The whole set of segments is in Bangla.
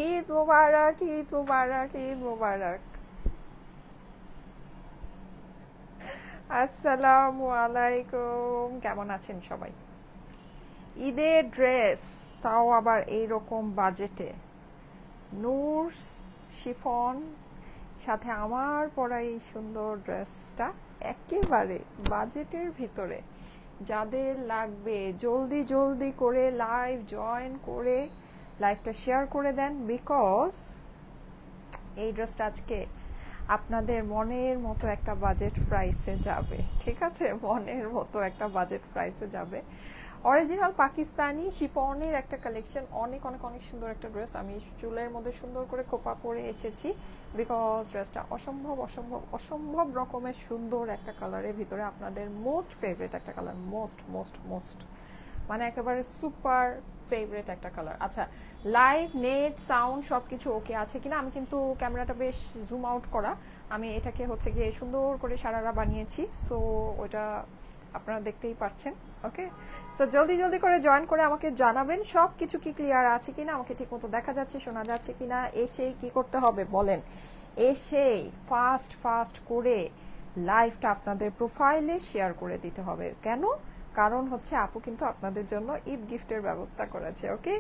ঈদ মোবারক, ঈদ মোবারক, ঈদ মোবারক। আসসালামু আলাইকুম, কেমন আছেন সবাই? ঈদের ড্রেস, তাও আবার এইরকম বাজেটে, নূরস শিফন, সাথে আমার পরা এই সুন্দর ড্রেসটা একেবারে বাজেটের ভিতরে। যাদের লাগবে জলদি জলদি করে লাইভ জয়েন করে লাইভটা শেয়ার করে দেন, বিকজ এই ড্রেসটা আজকে আপনাদের মনের মতো একটা বাজেট প্রাইসে যাবে। ঠিক আছে, মনের মতো একটা বাজেট প্রাইসে যাবে। অরিজিনাল পাকিস্তানি শিফনের একটা কালেকশন, অনেক অনেক অনেক সুন্দর একটা ড্রেস। আমি চুলের মধ্যে সুন্দর করে খোপা পরে এসেছি, বিকজ ড্রেসটা অসম্ভব অসম্ভব অসম্ভব রকমের সুন্দর একটা কালারের ভিতরে, আপনাদের মোস্ট ফেভারিট একটা কালার, মোস্ট মোস্ট মোস্ট মানে একেবারে সুপার ফেভারিট একটা কালার। আচ্ছা, লাইভ নেট সাউন্ড সব কিছু ওকে আছে কিনা? আমি কিন্তু ক্যামেরাটা বেশ জুম আউট করা, আমি এটাকে হচ্ছে গিয়ে সুন্দর করে সারারা বানিয়েছি, সো ওটা আপনারা দেখতেই পাচ্ছেন। ওকে, তো জলদি জলদি করে জয়েন করে আমাকে জানাবেন সব কিছু কি ক্লিয়ার আছে কিনা, আমাকে ঠিক মতো দেখা যাচ্ছে শোনা যাচ্ছে কিনা। এসেই কি করতে হবে বলেন, এসেই ফাস্ট ফাস্ট করে লাইভটা আপনাদের প্রোফাইলে শেয়ার করে দিতে হবে। কেন? কারণ হচ্ছে আপু কিন্তু আপনাদের জন্য ঈদ গিফটের ব্যবস্থা করেছে। ওকে,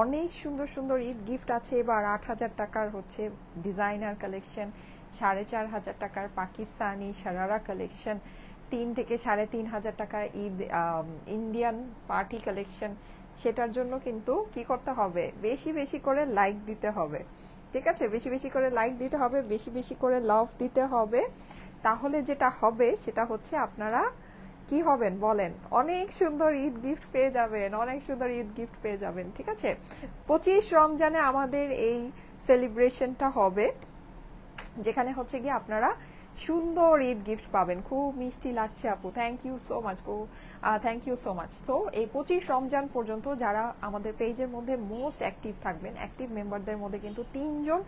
অনেক সুন্দর সুন্দর ঈদ গিফট আছে এবার। 8,000 টাকার হচ্ছে ডিজাইনার কালেকশন, 4,500 টাকার পাকিস্তানি সারারা কালেকশন, 3 থেকে 3,500 টাকা ঈদ ইন্ডিয়ান পার্টি কালেকশন। সেটার জন্য কিন্তু কি করতে হবে, বেশি বেশি করে লাইক দিতে হবে। ঠিক আছে, বেশি বেশি করে লাইক দিতে হবে, বেশি বেশি করে লাভ দিতে হবে। তাহলে যেটা হবে সেটা হচ্ছে আপনারা কি হবেন বলেন, অনেক সুন্দর ঈদ গিফট পেয়ে যাবেন, অনেক সুন্দর ঈদ গিফট পেয়ে যাবেন। ঠিক আছে, 25 রমজানে আমাদের এই সেলিব্রেশনটা হবে, যেখানে হচ্ছে গিয়ে আপনারা সুন্দর ঈদ গিফট পাবেন। খুব মিষ্টি লাগছে আপু, thank you so much, thank you so much. তো এই 25 রমজান পর্যন্ত যারা আমাদের পেজের মধ্যে মোস্ট অ্যাক্টিভ থাকবেন, অ্যাক্টিভ মেম্বারদের মধ্যে কিন্তু 3 জন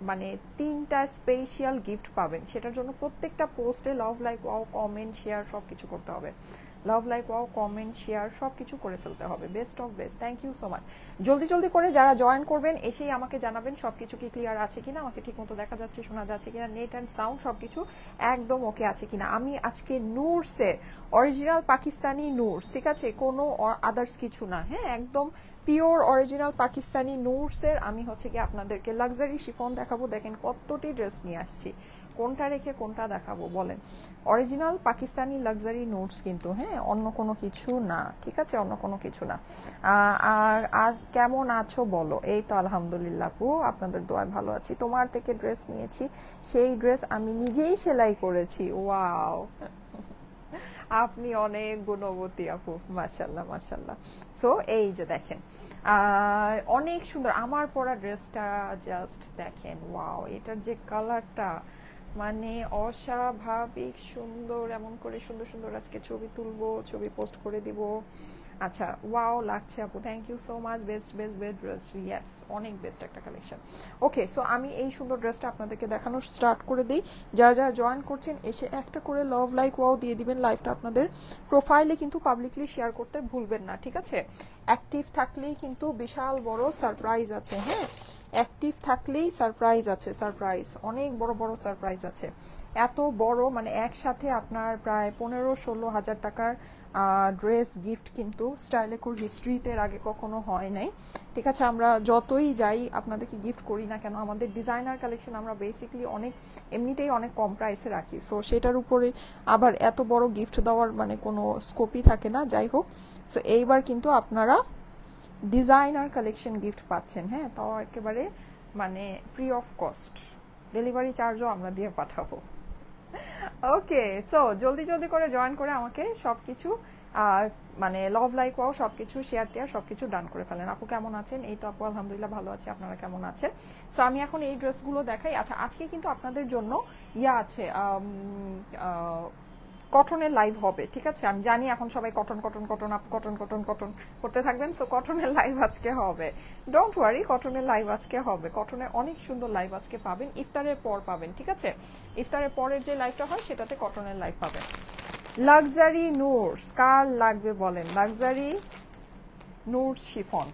মানে 3টা স্পেশাল গিফট পাবেন। সেটার জন্য প্রত্যেকটা পোস্টে love like wow comment share সব কিছু করতে হবে, love like wow comment share সব কিছু করে ফেলতে হবে। Best of best, thank you so much. জলদি জলদি করে যারা জয়েন করবেন এসেই আমাকে জানাবেন সব কিছু কি ক্লিয়ার আছে কিনা, আমাকে ঠিক মতো দেখা যাচ্ছে শোনা যাচ্ছে কিনা, নেট অ্যান্ড সাউন্ড সব কিছু একদম ওকে আছে কিনা। আমি আজকে নূরসের অরিজিনাল পাকিস্তানি নূরস, ঠিক আছে, কোনো আদার্স কিছু না, হ্যাঁ, একদম পিওর অরিজিনাল পাকিস্তানি নূরসের আমি হচ্ছে কি আপনাদেরকে লাক্সারি শিফন দেখাবো। দেখেন কতটি ড্রেস নিয়ে আসছি, কোনটা রেখে কোনটা দেখাবো বলেন। অরিজিনাল পাকিস্তানি লাক্সারি নোটস কিন্তু, হ্যাঁ, অন্য কোনো কিছু না। ঠিক আছে, অন্য কোনো কিছু না। আর আজ কেমন আছো বলো? এই তো আলহামদুলিল্লাহ আপু, আপনাদের দোয়ায় ভালো আছি। তোমার থেকে ড্রেস নিয়েছি, সেই ড্রেস আমি নিজেই সেলাই করেছি। ওয়াও, আপনি অনেক গুণবতী আপু, মাশাল্লাহ মাশাল্লাহ। সো এই যে দেখেন অনেক সুন্দর আমার পরা ড্রেসটা, জাস্ট দেখেন, ওয়াও, এটার যে কালারটা মানে অস্বাভাবিক সুন্দর। এমন করে সুন্দর সুন্দর আজকে ছবি তুলবো, ছবি পোস্ট করে দিব। আচ্ছা, ওয়াও লাগছে আপু, thank you so much, best best best dress, yes, অনেক বেস্ট একটা কালেকশন। ওকে, সো আমি এই সুন্দর ড্রেসটা আপনাদেরকে দেখানো স্টার্ট করে দিই। যারা যারা জয়েন করছেন এসে একটা করে লাভ লাইক ওয়াও দিয়ে দিবেন। লাইভটা আপনাদের প্রোফাইলে কিন্তু পাবলিকলি শেয়ার করতে ভুলবেন না। ঠিক আছে, অ্যাক্টিভ থাকলেই কিন্তু বিশাল বড় সারপ্রাইজ আছে। হ্যাঁ, অ্যাক্টিভ থাকলেই সারপ্রাইজ আছে, সারপ্রাইজ, অনেক বড় বড় সারপ্রাইজ আছে। এত বড় মানে একসাথে আপনার প্রায় 15-16 হাজার টাকার ড্রেস গিফট কিন্তু স্টাইলেকুর হিস্ট্রিতে এর আগে কখনো হয় নাই। ঠিক আছে, আমরা যতই যাই আপনাদেরকে গিফট করি না কেন, আমাদের ডিজাইনার কালেকশন আমরা বেসিকলি অনেক এমনিতেই অনেক কম প্রাইসে রাখি, সো সেটার উপরে আবার এত বড় গিফট দেওয়ার মানে কোনো স্কোপই থাকে না। যাই হোক, সো এইবার কিন্তু আপনারা ডিজাইনার কালেকশন গিফট পাচ্ছেন, হ্যাঁ, তাও একেবারে মানে ফ্রি অফ কস্ট, ডেলিভারি চার্জও আমরা দিয়ে পাঠাবো। ওকে, সো জলদি জলদি করে জয়েন করে আমাকে সব কিছু মানে লাভ লাইক ওয়াও সব কিছু শেয়ার টেয়ার সব কিছু ডান করে ফেলেন। আপু কেমন আছেন? এই তো আপু আলহামদুলিল্লাহ ভালো আছি, আপনারা কেমন আছেন? সো আমি এখন এই ড্রেসগুলো দেখাই। আচ্ছা, আজকে কিন্তু আপনাদের জন্য ইয়া আছে, কটনের লাইভ হবে। ঠিক আছে, আমি জানি এখন সবাই cotton cotton cotton up cotton cotton cotton করতে থাকবেন, সো কটনের লাইভ আজকে হবে, ডোন্ট ওয়ারি, কটনের লাইভ আজকে হবে। কটনের অনেক সুন্দর লাইভ আজকে পাবেন, ইফতারের পর পাবেন। ঠিক আছে, ইফতারের পরের যে লাইভটা হয় সেটাতে কটনের লাইভ পাবেন। লাক্সারি নূরস কার লাগবে বলেন, লাক্সারি নূরস শিফন।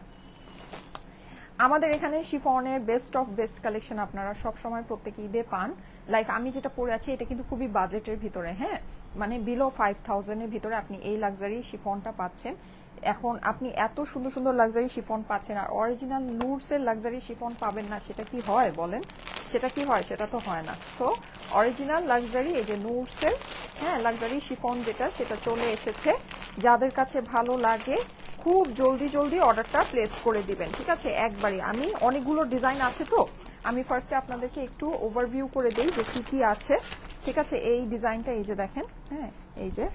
আমাদের এখানে শিফনের বেস্ট অফ বেস্ট কালেকশন আপনারা সব সময় প্রত্যেক ঈদে পান। লাইক আমি যেটা পরে আছি এটা কিন্তু খুবই বাজেটের ভিতরে, হ্যাঁ, মানে বিলো 5000 এর ভিতরে আপনি এই লাক্সারি শিফনটা পাচ্ছেন। এখন আপনি এত সুন্দর সুন্দর লাক্সারি শিফন পাচ্ছেন, আর অরিজিনাল নুডসের লাক্সারি শিফন পাবেন না, সেটা কি হয় বলেন? সেটা কি হয়? সেটা তো হয় না। সো অরিজিনাল লাক্সারি এই যে নুডসের, হ্যাঁ, লাক্সারি শিফন যেটা, সেটা চলে এসেছে। যাদের কাছে ভালো লাগে খুব জলদি জলদি অর্ডারটা প্লেস করে দিবেন, ঠিক আছে? একবারই, আমি অনেকগুলো ডিজাইন আছে তো আমি ফার্স্টে আপনাদেরকে একটু ওভারভিউ করে দেই যে কি কি আছে, ঠিক আছে? এই ডিজাইনটা এই যে দেখেন, হ্যাঁ, এই যে,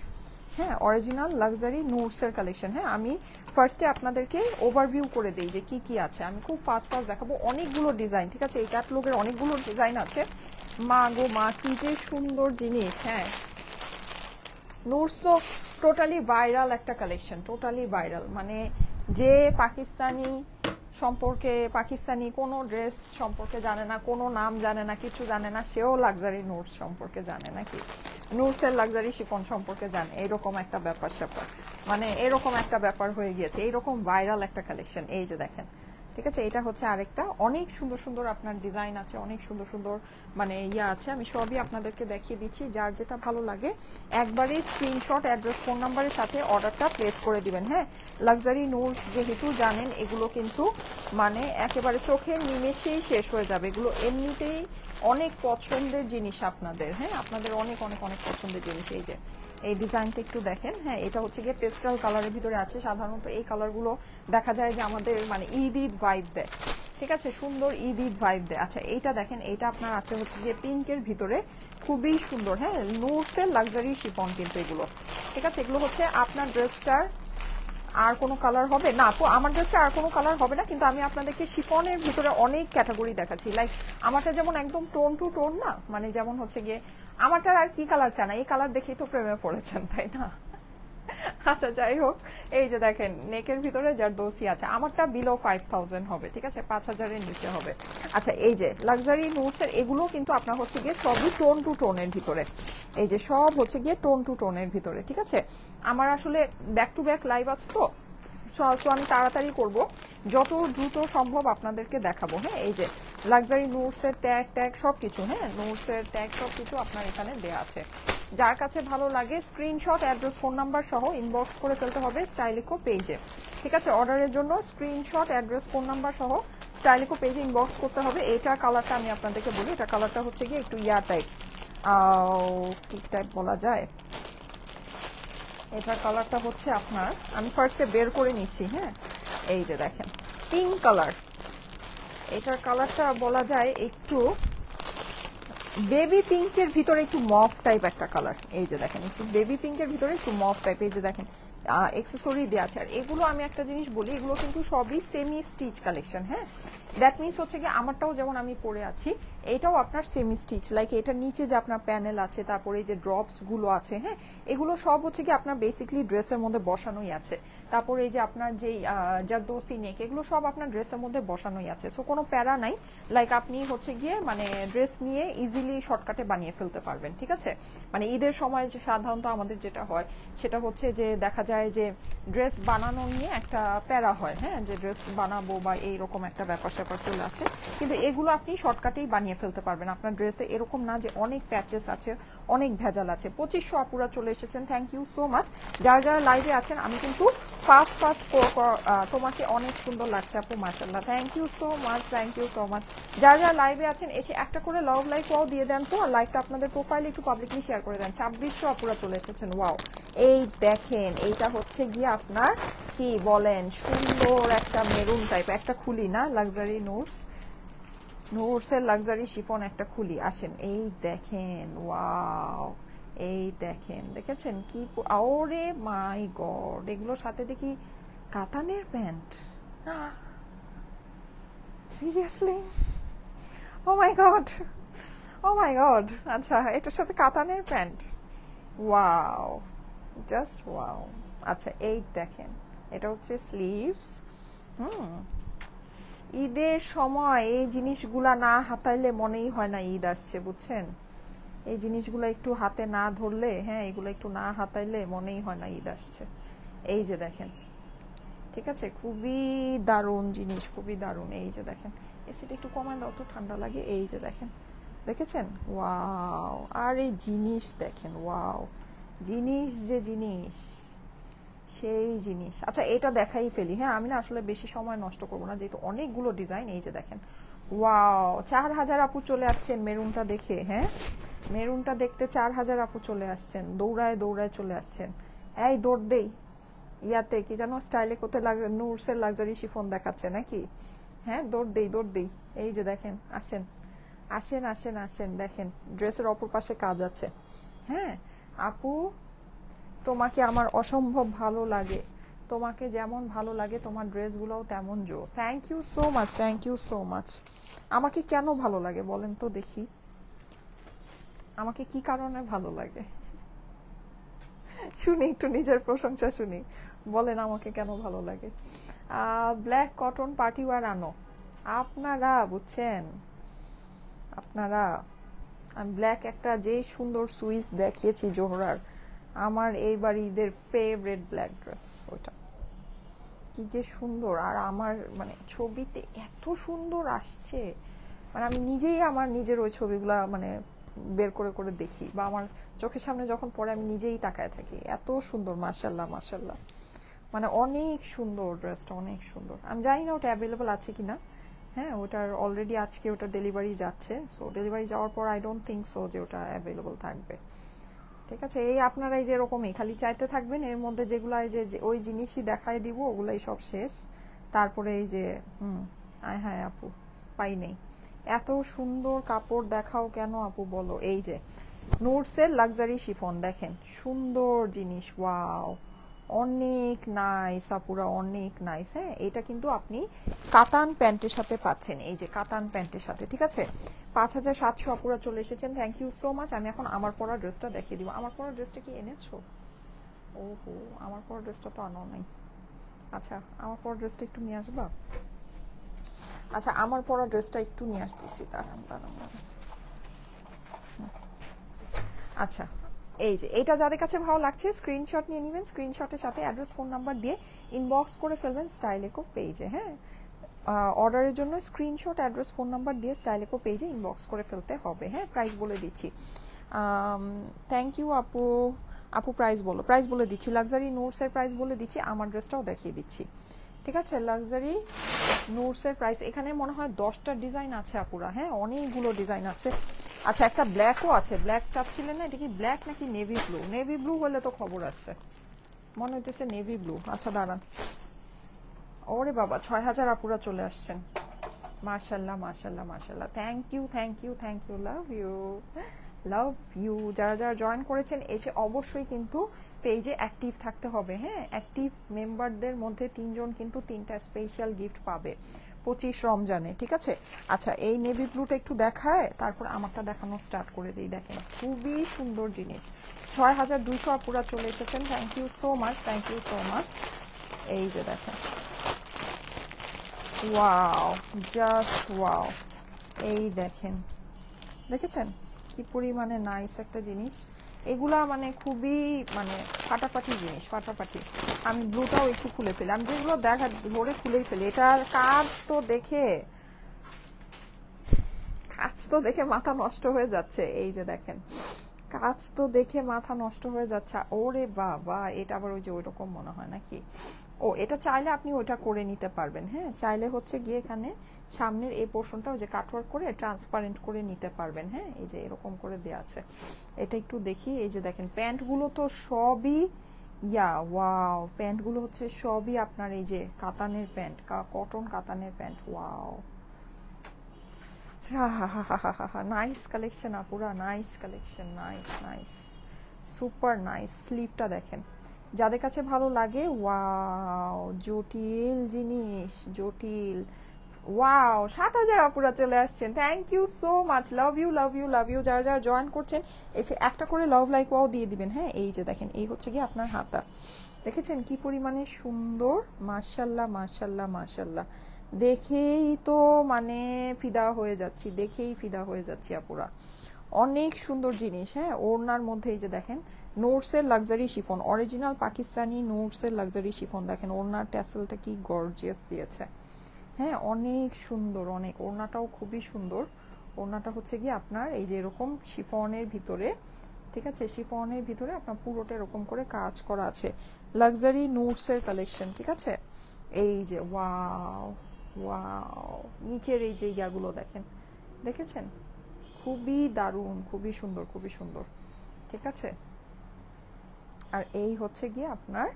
হ্যাঁ, অরিজিনাল লাক্সারি নুডসের কালেকশন। হ্যাঁ, আমি ফার্স্টে আপনাদেরকে ওভারভিউ করে দেই যে কি কি আছে। আমি খুব ফাস্ট ফাস্ট দেখাবো, অনেকগুলো ডিজাইন, ঠিক আছে? এই ক্যাটালগের অনেকগুলো ডিজাইন আছে। মা গো মা, কি যে সুন্দর জিনিস! হ্যাঁ, নুডস তো টোটালি ভাইরাল একটা কালেকশন, টোটালি ভাইরাল। মানে যে পাকিস্তানি সম্পর্কে, পাকিস্তানি কোনো ড্রেস সম্পর্কে জানে না, কোনো নাম জানে না, কিছু জানে না, সেও লাক্সারি নুডস সম্পর্কে জানে, নাকি নুডসের লাক্সারি শিফন সম্পর্কে জানে, এরকম একটা ব্যাপার স্যাপার, মানে এরকম একটা ব্যাপার হয়ে গিয়েছে, এইরকম ভাইরাল একটা কালেকশন। এই যে দেখেন, ঠিক আছে? এটা হচ্ছে আরেকটা, অনেক সুন্দর সুন্দর আপনার ডিজাইন আছে, অনেক সুন্দর সুন্দর মানে ইয়া আছে। আমি সবই আপনাদেরকে দেখিয়ে দিচ্ছি, যার যেটা ভালো লাগে একবারে স্ক্রিনশট, অ্যাড্রেস, ফোন নাম্বারের সাথে অর্ডারটা প্লেস করে দিবেন। হ্যাঁ, লাক্সারি নুডস যেহেতু জানেন এগুলো কিন্তু মানে একেবারে চোখের নিমেষেই শেষ হয়ে যাবে, এগুলো এমনিতেই অনেক পছন্দের জিনিস আপনাদের। হ্যাঁ, আপনাদের অনেক অনেক অনেক পছন্দের জিনিস। এই যে এই ডিজাইনটা একটু দেখেন, হ্যাঁ, এটা হচ্ছে গিয়ে পেস্টাল কালারের ভিতরে আছে। সাধারণত এই কালারগুলো দেখা যায় যে আমাদের মানে ঈদ ঈদ ভাইব দেয়, ঠিক আছে? সুন্দর ঈদ ঈদ ভাইব দেয়। আচ্ছা, এইটা দেখেন, এইটা আপনার আছে হচ্ছে গিয়ে পিঙ্কের ভিতরে, খুবই সুন্দর। হ্যাঁ, নুডসের লাক্সারি শিফন কিন্তু এগুলো, ঠিক আছে? এগুলো হচ্ছে আপনার ড্রেসটার আর কোনো কালার হবে না আপু, আমার ড্রেসটা আর কোনো কালার হবে না, কিন্তু আমি আপনাদেরকে শিফনের ভিতরে অনেক ক্যাটাগরি দেখাচ্ছি। লাইক আমারটা যেমন একদম টোন টু টোন না, মানে যেমন হচ্ছে গিয়ে আমারটার আর কি কালার চান, এই কালার দেখেই তো প্রেমে পড়েছেন, তাই না? আচ্ছা, যাই হোক, এই যে দেখেন নেকের ভিতরে যার দোসি আছে, আমারটা বিলো 5000 হবে, ঠিক আছে? 5000-এর নিচে হবে। আচ্ছা, এই যে লাক্সারি নুডসের এগুলো কিন্তু আপনার হচ্ছে গিয়ে সবই টোন টু টোনের ভিতরে, এই যে সব হচ্ছে গিয়ে টোন টু টোনের ভিতরে, ঠিক আছে? আমার আসলে ব্যাক টু ব্যাক লাইভ আছে তো, সো আমি তাড়াতাড়ি করব, যত দ্রুত সম্ভব আপনাদেরকে দেখাবো। হ্যাঁ, এই যে লাক্সারি নুডসের ট্যাগ ট্যাগ সব কিছু, হ্যাঁ, নুডসের ট্যাগ সব কিছু আপনার এখানে দেওয়া আছে। যার কাছে ভালো লাগে স্ক্রিনশট, অ্যাড্রেস, ফোন নাম্বার সহ ইনবক্স করে ফেলতে হবে স্টাইলিকো পেজে, ঠিক আছে? অর্ডারের জন্য স্ক্রিনশট, অ্যাড্রেস, ফোন নাম্বার সহ স্টাইলিকো পেজে ইনবক্স করতে হবে। এটা কালারটা আমি আপনাদেরকে বলি, এটা কালারটা হচ্ছে গিয়ে একটু ইয়া টাইপ, কি টাইপ বলা যায়, এটার কালারটা হচ্ছে আপনার, আমি ফার্স্টে বের করে নিচ্ছি। হ্যাঁ, এই যে দেখেন পিঙ্ক কালার, এটার কালারটা বলা যায় একটু বেবি পিঙ্কের ভিতরে একটু মফ টাইপ একটা কালার। এই যে দেখেন একটু বেবি পিঙ্কের ভিতরে একটু মফ টাইপ, এই যে দেখেন এক্সেসরি দেওয়া আছে। আর এগুলো আমি একটা জিনিস বলি, এগুলো কিন্তু সবই সেমি স্টিচ কালেকশন। হ্যাঁ, দ্যাট মিনস হচ্ছে কি আমারটাও যেমন আমি পরে আছি, এটাও আপনার সেমি স্টিচ, লাইক এটার নিচে যে আপনার প্যানেল আছে, তারপরে এই যে ড্রপস গুলো আছে, হ্যাঁ, এগুলো সব হচ্ছে কি আপনার বেসিকলি ড্রেসের মধ্যে বসানোই আছে। তারপরে এই যে আপনার যেই জারদোসি নেক, এগুলো সব আপনার ড্রেসের মধ্যে বসানোই আছে। সো কোনো প্যারা নাই, লাইক আপনি হচ্ছে গিয়ে মানে ড্রেস নিয়ে ইজিলি শর্টকাটে বানিয়ে ফেলতে পারবেন, ঠিক আছে? মানে ঈদের সময় যে সাধারণত আমাদের যেটা হয় সেটা হচ্ছে যে দেখা যায় যে ড্রেস বানানো নিয়ে একটা প্যারা হয়, হ্যাঁ, যে ড্রেস বানাবো বা এইরকম একটা ব্যাপার স্যাপার চলে আসে, কিন্তু এগুলো আপনি শর্টকাটেই বানিয়ে ফেলতে পারবেন। আপনার ড্রেসে এরকম না যে অনেক প্যাচেস আছে, অনেক ভেজাল আছে। 2500 আপুরা চলে এসেছেন, থ্যাংক ইউ সো মাচ। যারা যারা লাইভে আছেন, আমি কিন্তু ফাস্ট ফাস্ট তোমাকে অনেক সুন্দর লাগছে আপু, মাশাআল্লাহ, thank you so much, thank you so much. যারা যারা লাইভে আছেন এসে একটা করে লাভ লাইক ওয়াও দিয়ে দেন তো, আর লাইভটা আপনাদের প্রোফাইলে একটু পাবলিকলি শেয়ার করে দেন। 2600 আপুরা চলে এসেছেন, ওয়াও। এই দেখেন, এইটা হচ্ছে গিয়ে আপনার কি বলেন, সুন্দর একটা মেরুন টাইপ, একটা খুলি না লাক্সারি নুডসের লাক্সারি শিফন একটা খুলি, আসেন, এই দেখেন, ওয়াও, এই দেখেন, দেখেছেন কি, ওরে মাই গড, এগুলোর সাথে দেখি কাতানের প্যান্ট, সিরিয়াসলি, ও মাই গড, ও মাই গড। আচ্ছা, এটার সাথে কাতানের প্যান্ট, ওয়াও, জাস্ট ওয়াও। আচ্ছা, এই দেখেন, এটা হচ্ছে স্লিভস। ঈদের সময় এই জিনিসগুলা না হাতাইলে মনেই হয় না ঈদ আসছে, বুঝছেন? এই জিনিসগুলো একটু হাতে না ধরলে, হ্যাঁ, এগুলো একটু না হাতাইলে মনেই হয় না ঈদ আসছে। এই যে দেখেন, ঠিক আছে, খুবই দারুণ জিনিস, খুবই দারুণ। এই যে দেখেন, এসিটা একটু কমায় দাও তো, ঠান্ডা লাগে। এই যে দেখেন, দেখেছেন? ওয়াও! আর এই জিনিস দেখেন, ওয়াও! জিনিস যে জিনিস, সেই জিনিস। আচ্ছা, এটা দেখাই ফেলি, হ্যাঁ, আমি না আসলে বেশি সময় নষ্ট করবো না, যেহেতু অনেকগুলো ডিজাইন। এই যে দেখেন, ওয়াও! 4000 আপু চলে আসছেন মেরুনটা দেখে, হ্যাঁ, মেরুনটা দেখতে 4000 আপু চলে আসছেন, দৌড়ায় দৌড়ায় চলে আসছেন। এই দৌড় দেই ইয়াতে, কি জানো, স্টাইলে কোথায় নুরসের লাক্সারি শিফন দেখাচ্ছে নাকি? হ্যাঁ, দৌড় দেই, দৌড় দেই। এই যে দেখেন, আসেন আসেন আসেন আসেন, দেখেন ড্রেসের অপর পাশে কাজ আছে। হ্যাঁ আপু, তোমাকে আমার অসম্ভব ভালো লাগে, তোমাকে যেমন ভালো লাগে তোমার ড্রেসগুলোও তেমন জোস। Thank you so much, thank you so much. আমাকে কেন ভালো লাগে বলেন তো দেখি, আমাকে কি কারণে ভালো লাগে? শুনি একটু নিজের প্রশংসা শুনি, বলেন আমাকে কেন ভালো লাগে। ব্ল্যাক কটন পার্টি ওয়্যার আনো আপনারা, বুঝছেন আপনারা। ব্ল্যাক একটা যে সুন্দর সুইস দেখিয়েছি জোহরার, আমার এইবার ঈদের ফেভারিট ব্ল্যাক ড্রেস ওটা, কি যে সুন্দর। আর আমার মানে ছবিতে এত সুন্দর আসছে, মানে আমি নিজেই আমার নিজের ওই ছবিগুলা মানে বের করে করে দেখি, বা আমার চোখের সামনে যখন পড়ে আমি নিজেই তাকায় থাকি, এত সুন্দর, মাশাল্লাহ মাশাল্লাহ, মানে অনেক সুন্দর ড্রেসটা, অনেক সুন্দর। আমি জানি না ওটা অ্যাভেলেবল আছে কিনা, হ্যাঁ, ওটার অলরেডি আজকে ওটা ডেলিভারি যাচ্ছে, সো ডেলিভারি যাওয়ার পর আই ডোন্ট থিঙ্ক সো যে ওটা অ্যাভেলেবল থাকবে। ঠিক আছে, এই আপনারাই যেরকমই খালি চাইতে থাকবেন, এর মধ্যে যেগুলো যে ওই জিনিসই দেখায় দিব ওগুলাই সব শেষ। তারপরে এই যে আয় হ্যাঁ আপু, পাই নেই। এত সুন্দর কাপড় দেখাও কেন আপু বলো। এই যে নুটসের লাক্সারি শিফন দেখেন, সুন্দর জিনিস, ওয়াও, অনেক নাইস আপুরা, অনেক নাইস। হ্যাঁ, এটা কিন্তু আপনি কাতান প্যান্টের সাথে পাচ্ছেন, এই যে কাতান প্যান্টের সাথে। ঠিক আছে, 5700 আপুরা চলে এসেছেন, থ্যাংক ইউ সো মাচ। আমি এখন আমার পরা ড্রেসটা দেখিয়ে দিব। আমার পরা ড্রেসটা কি এনেছো? ওহো, আমার পরা ড্রেসটা তো আনো নাই। আচ্ছা, আমার পরা ড্রেসটা একটু নিয়ে আসবা। আচ্ছা, আমার পরা ড্রেসটা একটু নিয়ে আসতেছি, দাঁড়ান দাঁড়ান দাঁড়ান। আচ্ছা, এই যে এইটা যাদের কাছে ভালো লাগছে স্ক্রিনশট নিয়ে নেবেন, স্ক্রিনশটের সাথে অ্যাড্রেস ফোন নাম্বার দিয়ে ইনবক্স করে ফেলবেন স্টাইল ইকো পেজে। হ্যাঁ, অর্ডারের জন্য স্ক্রিনশট, অ্যাড্রেস, ফোন নাম্বার দিয়ে স্টাইল ইকো পেজে ইনবক্স করে ফেলতে হবে। হ্যাঁ, প্রাইস বলে দিচ্ছি। থ্যাংক ইউ আপু। আপু প্রাইস বলো, প্রাইস বলে দিচ্ছি, লাক্সারি নোটসের প্রাইস বলে দিচ্ছি, আমার ড্রেসটাও দেখিয়ে দিচ্ছি। ঠিক আছে, লাক্সারি নোটসের প্রাইস এখানে মনে হয় 10টা ডিজাইন আছে আপুরা। হ্যাঁ, অনেকগুলো ডিজাইন আছে। আচ্ছা, একটা ব্ল্যাকও আছে, ব্ল্যাক চাচ্ছিলেন না, এটা কি ব্ল্যাক নাকি নেভি ব্লু? নেভি ব্লু হলে তো খবর আসছে, মনে হইতেছে নেভি ব্লু। আচ্ছা দাঁড়ান, ওরে বাবা 6000 আপুরা চলে আসছেন, মাশাল্লাহ মাশাল্লাহ মাশাল্লাহ, thank you thank you thank you, love you love you. যারা যারা জয়েন করেছেন এসে অবশ্যই কিন্তু পেজে অ্যাক্টিভ থাকতে হবে। হ্যাঁ, অ্যাক্টিভ মেম্বারদের মধ্যে 3 জন কিন্তু 3টা স্পেশাল গিফট পাবে 25 রমজানে। ঠিক আছে, আচ্ছা এই নেভি ব্লুটা একটু দেখায় তারপর আমারটা দেখানো স্টার্ট করে দিই। দেখেন খুবই সুন্দর জিনিস, 6200 আপুরা চলে এসেছেন, thank you so much, thank you so much. এই যে দেখেন, ওয়াও, জাস্ট ওয়াও, এই দেখেন, দেখেছেন কি পরিমাণে নাইস একটা জিনিস। এগুলা মানে খুবই মানে ফাটাফাটি জিনিস, ফাটাফাটি। আমি ব্লুটাও একটু খুলে ফেলি, আমি যেগুলো দেখা ধরে খুলেই ফেলি। এটার কাজ তো দেখে, কাজ তো দেখে মাথা নষ্ট হয়ে যাচ্ছে। এই যে দেখেন, কাজ তো দেখে মাথা নষ্ট হয়ে যাচ্ছে। ওরে বাবা, এটা আবার ওই যে ওই রকম মনে হয় নাকি? ও, এটা চাইলে আপনি ওইটা করে নিতে পারবেন। হ্যাঁ, চাইলে হচ্ছে গিয়ে এখানে সামনের এই পোর্শনটা ওই যে কাটওয়ার্ক করে ট্রান্সপারেন্ট করে নিতে পারবেন। হ্যাঁ, এই যে এরকম করে দেওয়া আছে। এটা একটু দেখি, এই যে দেখেন প্যান্টগুলো তো সবই ওয়াও, প্যান্টগুলো হচ্ছে সবই আপনার এই যে কাতানের প্যান্ট, কটন কাতানের প্যান্ট। ওয়াও, নাইস কালেকশন আপুরা, nice collection, nice nice, super nice. স্লিভটা দেখেন, যাদের কাছে ভালো লাগে। ওয়াও, জটিল জিনিস, জটিল। ওয়াও, 7000 আপুরা চলে আসছেন, thank you so much, love you love you love you. যারা যারা জয়েন করছেন এসে একটা করে লাভ লাইক ওয়াও দিয়ে দিবেন। হ্যাঁ, এই যে দেখেন, এই হচ্ছে কি আপনার হাতা, দেখেছেন কি পরিমাণে সুন্দর, মাশাল্লাহ মাশাল্লাহ মাশাল্লাহ। দেখেই তো মানে ফিদা হয়ে যাচ্ছি, দেখেই ফিদা হয়ে যাচ্ছি আপুরা, অনেক সুন্দর জিনিস। হ্যাঁ, ওড়নার মধ্যে এই যে দেখেন নোটসের লাক্সারি শিফন, অরিজিনাল পাকিস্তানি নোটসের লাক্সারি শিফন। দেখেন ওড়নার ট্যাসেলটা কি গর্জিয়াস দিয়েছে, হ্যাঁ অনেক সুন্দর, অনেক। ওড়নাটাও খুবই সুন্দর। ওড়নাটা হচ্ছে গিয়ে আপনার এই যে এরকম শিফনের ভিতরে, ঠিক আছে, শিফনের ভিতরে আপনার পুরোটা এরকম করে কাজ করা আছে। লাক্সারি নোটসের কালেকশন, ঠিক আছে। এই যে ওয়াও ওয়াও, নিচের এই যে ইয়াগুলো দেখেন, দেখেছেন, খুবই দারুণ, খুবই সুন্দর, খুবই সুন্দর, ঠিক আছে। আর এই হচ্ছে গিয়ে আপনার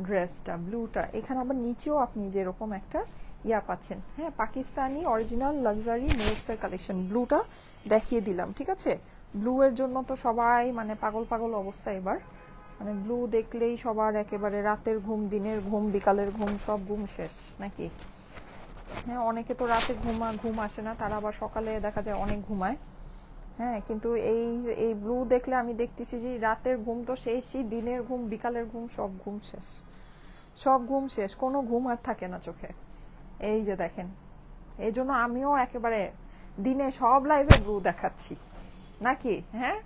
ড্রেসটা, ব্লুটা। এখানে আবার নিচেও আপনি যেরকম একটা ইয়া পাচ্ছেন, হ্যাঁ পাকিস্তানি অরিজিনাল লাক্সারি নোটসের কালেকশন। ব্লুটা দেখিয়ে দিলাম, ঠিক আছে। ব্লু এর জন্য তো সবাই মানে পাগল পাগল অবস্থা এবার, মানে ব্লু দেখলেই সবার একেবারে রাতের ঘুম, দিনের ঘুম, বিকালের ঘুম, সব ঘুম শেষ নাকি। হ্যাঁ অনেকে তো রাতে ঘুম আসে না, তারা আবার সকালে দেখা যায় অনেক ঘুমায়। হ্যাঁ কিন্তু এই এই ব্লু দেখলে আমি দেখতেছি যে রাতের ঘুম তো শেষই, দিনের ঘুম, বিকালের ঘুম, সব ঘুম শেষ, সব ঘুম শেষ, কোনো ঘুম আর থাকে না চোখে। এই যে দেখেন, এই জন্য আমিও একেবারে দিনে সব লাইভে ব্লু দেখাচ্ছি নাকি। হ্যাঁ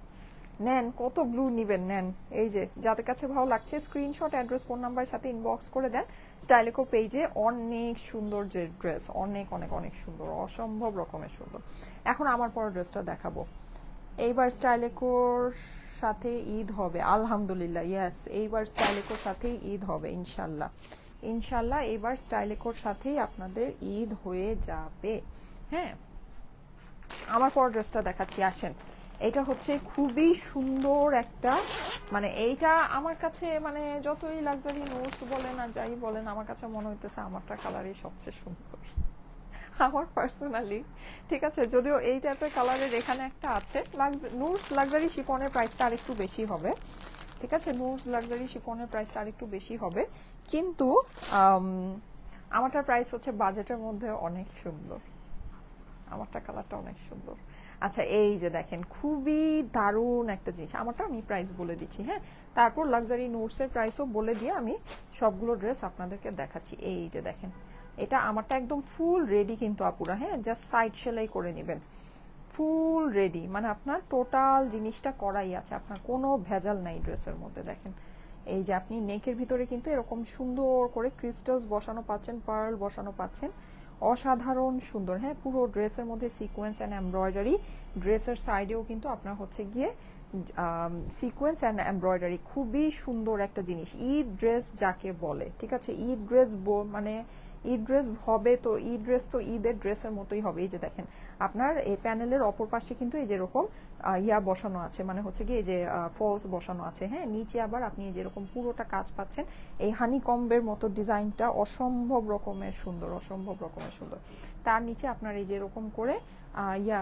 নেন, কত ব্লু নিবেন নেন। এই যে যাদের কাছে ভালো লাগছে স্ক্রিনশট, অ্যাড্রেস, ফোন নাম্বারের সাথে ইনবক্স করে দেন স্টাইলেকো পেজে। অনেক সুন্দর যে ড্রেস, অনেক অনেক অনেক সুন্দর, অসম্ভব রকমের সুন্দর। এখন আমার পর ড্রেসটা দেখাবো। এইবার স্টাইলেকোর সাথে ঈদ হবে আলহামদুলিল্লাহ, ইয়েস এইবার স্টাইলেকোর সাথেই ঈদ হবে ইনশাল্লাহ, ইনশাল্লাহ এইবার স্টাইলেকোর সাথেই আপনাদের ঈদ হয়ে যাবে। হ্যাঁ আমার পর ড্রেসটা দেখাচ্ছি, আসেন। এটা হচ্ছে খুবই সুন্দর একটা, মানে এইটা আমার কাছে মানে যতই লাক্সারি নোটস বলেন আর যাই বলেন, আমার কাছে মনে হইতেছে আমারটা কালারই সবচেয়ে সুন্দর আমার পার্সোনালি, ঠিক আছে। যদিও এই টাইপের কালারের এখানে একটা আছে। নোটস লাক্সারি শিফনের প্রাইসটা আরেকটু বেশি হবে, ঠিক আছে। নোটস লাক্সারি শিফনের প্রাইসটা আরেকটু বেশি হবে, কিন্তু আমারটার প্রাইস হচ্ছে বাজেটের মধ্যে অনেক সুন্দর, আমারটা কালারটা অনেক সুন্দর। আচ্ছা এই যে দেখেন, খুবই দারুণ একটা জিনিস। আমারটা আমি প্রাইস বলে দিচ্ছি, হ্যাঁ তারপর লাক্সারি নোটসের প্রাইসও বলে দিয়ে আমি সবগুলো ড্রেস আপনাদেরকে দেখাচ্ছি। এই যে দেখেন, এটা আমারটা একদম ফুল রেডি কিন্তু আপুরা, হ্যাঁ জাস্ট সাইড সেলাই করে নেবেন, ফুল রেডি, মানে আপনার টোটাল জিনিসটা করাই আছে, আপনার কোনো ভেজাল নাই ড্রেসের মধ্যে। দেখেন এই যে আপনি নেকের ভিতরে কিন্তু এরকম সুন্দর করে ক্রিস্টালস বসানো পাচ্ছেন, পার্ল বসানো পাচ্ছেন, অসাধারণ সুন্দর। হ্যাঁ পুরো ড্রেসের মধ্যে সিকোয়েন্স অ্যান্ড এমব্রয়ডারি, ড্রেসের সাইডেও কিন্তু আপনার হচ্ছে গিয়ে সিকোয়েন্স অ্যান্ড এমব্রয়ডারি, খুবই সুন্দর একটা জিনিস। ঈদ ড্রেস যাকে বলে, ঠিক আছে, ঈদ ড্রেস মানে ঈদ ড্রেস হবে তো, ঈদ ড্রেস তো ঈদের ড্রেসের মতোই হবে। এই যে দেখেন আপনার এই প্যানেলের অপর পাশে কিন্তু এই যেরকম ইয়া বসানো আছে, মানে হচ্ছে কি এই যে ফলস বসানো আছে, হ্যাঁ নিচে আবার আপনি যেরকম পুরোটা কাজ পাচ্ছেন, এই হানি কম্বের মতো ডিজাইনটা অসম্ভব রকমের সুন্দর, অসম্ভব রকমের সুন্দর। তার নিচে আপনার এই যেরকম করে ইয়া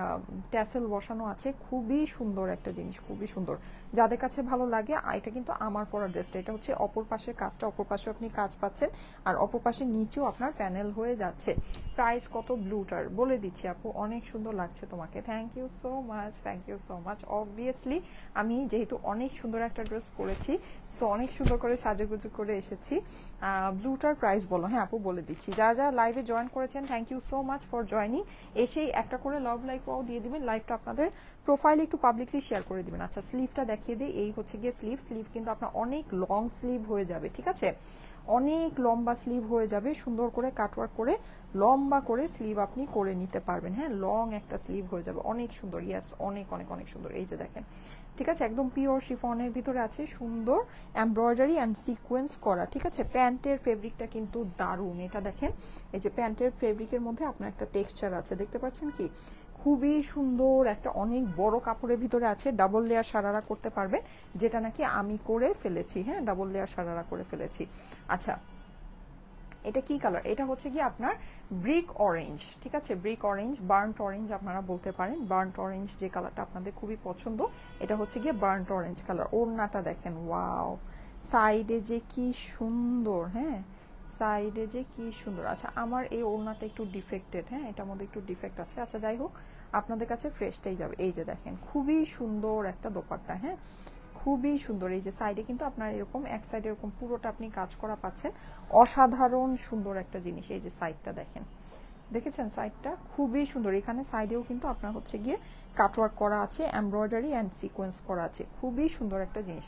ট্যাসেল বসানো আছে, খুবই সুন্দর একটা জিনিস, খুবই সুন্দর। যাদের কাছে ভালো লাগে, এটা কিন্তু আমার পরা ড্রেসটা, এটা হচ্ছে অপর পাশের কাজটা, অপর পাশে আপনি কাজ পাচ্ছেন, আর অপর পাশে নিচেও আপনার প্যানেল হয়ে যাচ্ছে। প্রাইস কত ব্লুটার বলে দিচ্ছি আপু, অনেক সুন্দর লাগছে তোমাকে, thank you so much, thank you so much. Obviously আমি যেহেতু অনেক সুন্দর একটা ড্রেস পরেছি, সো অনেক সুন্দর করে সাজুগুজু করে এসেছি। ব্লুটার প্রাইস বলো, হ্যাঁ আপু বলে দিচ্ছি। যারা যারা লাইভে জয়েন করেছেন, thank you so much for joining. এসেই একটা করে লাভ লাইকও দিয়ে দিবেন, লাইভটা আপনাদের প্রোফাইলে একটু পাবলিকলি শেয়ার করে দিবেন। আচ্ছা স্লিভটা দেখিয়ে দিই, এই হচ্ছে গিয়ে স্লিভ। স্লিভ কিন্তু আপনার অনেক লং স্লিভ হয়ে যাবে, ঠিক আছে, অনেক লম্বা স্লিভ হয়ে যাবে, সুন্দর করে কাটওয়ার্ক করে লম্বা করে স্লিভ আপনি করে নিতে পারবেন। হ্যাঁ লং একটা স্লিভ হয়ে যাবে, অনেক সুন্দর, ইয়াস অনেক অনেক অনেক সুন্দর। এই যে দেখেন, ঠিক আছে, একদম পিওর শিফনের ভিতরে আছে সুন্দর এমব্রয়ডারি অ্যান্ড সিকোয়েন্স করা, ঠিক আছে। প্যান্টের ফেব্রিকটা কিন্তু দারুণ, এটা দেখেন এই যে প্যান্টের ফেব্রিকের মধ্যে আপনার একটা টেক্সচার আছে, দেখতে পাচ্ছেন কি, খুবই সুন্দর একটা অনেক বড় কাপড়ের ভিতরে আছে। ডাবল লেয়ার সারারা করতে পারবেন, যেটা নাকি আমি করে ফেলেছি, হ্যাঁ ডাবল লেয়ার সারারা করে ফেলেছি। আচ্ছা এটা কি কালার, এটা হচ্ছে কি আপনার ব্রিক অরেঞ্জ, ঠিক আছে, ব্রিক অরেঞ্জ, বার্নট অরেঞ্জ আপনারা বলতে পারেন। বার্নট অরেঞ্জ যে কালারটা আপনাদের খুবই পছন্দ, এটা হচ্ছে গিয়ে বার্নট অরেঞ্জ কালার। ওড়নাটা দেখেন, ওয়াও, সাইডে যে কি সুন্দর, হ্যাঁ সাইডে যে কি সুন্দর। আচ্ছা আমার এই ওড়নাটা একটু ডিফেক্টেড, হ্যাঁ এটার মধ্যে একটু ডিফেক্ট আছে, আচ্ছা যাই হোক আপনাদের কাছে ফ্রেশটাই যাবে। এই যে দেখেন খুবই সুন্দর একটা দোপাট্টা, হ্যাঁ খুবই সুন্দর। এই যে সাইডে কিন্তু আপনার এরকম এক সাইডে এরকম পুরোটা আপনি কাজ করা পাচ্ছেন, অসাধারণ সুন্দর একটা জিনিস। এই যে সাইডটা দেখেন, দেখেছেন সাইডটা খুবই সুন্দর। এখানে সাইডেও কিন্তু আপনার হচ্ছে গিয়ে কাটওয়ার্ক করা আছে, এমব্রয়ডারি অ্যান্ড সিকোয়েন্স করা আছে, খুবই সুন্দর একটা জিনিস।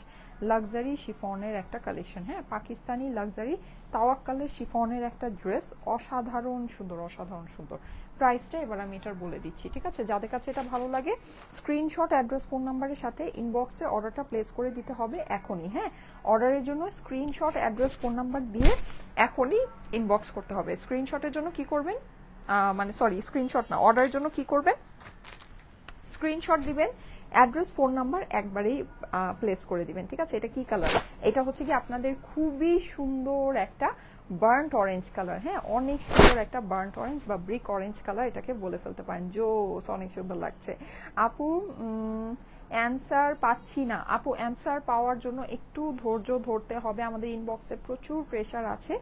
লাক্সারি শিফনের একটা কালেকশন, হ্যাঁ পাকিস্তানি লাক্সারি তাওয়াক্কালের শিফনের একটা ড্রেস, অসাধারণ সুন্দর, অসাধারণ সুন্দর। প্রাইসটা এবার আমি এটার বলে দিচ্ছি, ঠিক আছে? যাদের কাছে এটা ভালো লাগে স্ক্রিনশট, অ্যাড্রেস, ফোন নাম্বারের সাথে ইনবক্সে অর্ডারটা প্লেস করে দিতে হবে এখনই, হ্যাঁ অর্ডারের জন্য স্ক্রিনশট, অ্যাড্রেস, ফোন নাম্বার দিয়ে এখনই ইনবক্স করতে হবে। স্ক্রিনশটের জন্য কি করবেন, মানে সরি স্ক্রিনশট না, অর্ডারের জন্য কি করবেন, স্ক্রিনশট দিবেন, অ্যাড্রেস, ফোন নাম্বার একবারেই প্লেস করে দিবেন, ঠিক আছে? এটা কি কালার, এটা হচ্ছে কি আপনাদের খুবই সুন্দর একটা বার্ন্ট অরেঞ্জ কালার, হ্যাঁ অনেক সুন্দর একটা বার্ন্ট অরেঞ্জ বা ব্রিক অরেঞ্জ কালার এটাকে বলে ফেলতে পারেন, জোস, অনেক সুন্দর লাগছে। আপু অ্যান্সার পাচ্ছি না, আপু অ্যান্সার পাওয়ার জন্য একটু ধৈর্য ধরতে হবে, আমাদের ইনবক্সে প্রচুর প্রেশার আছে,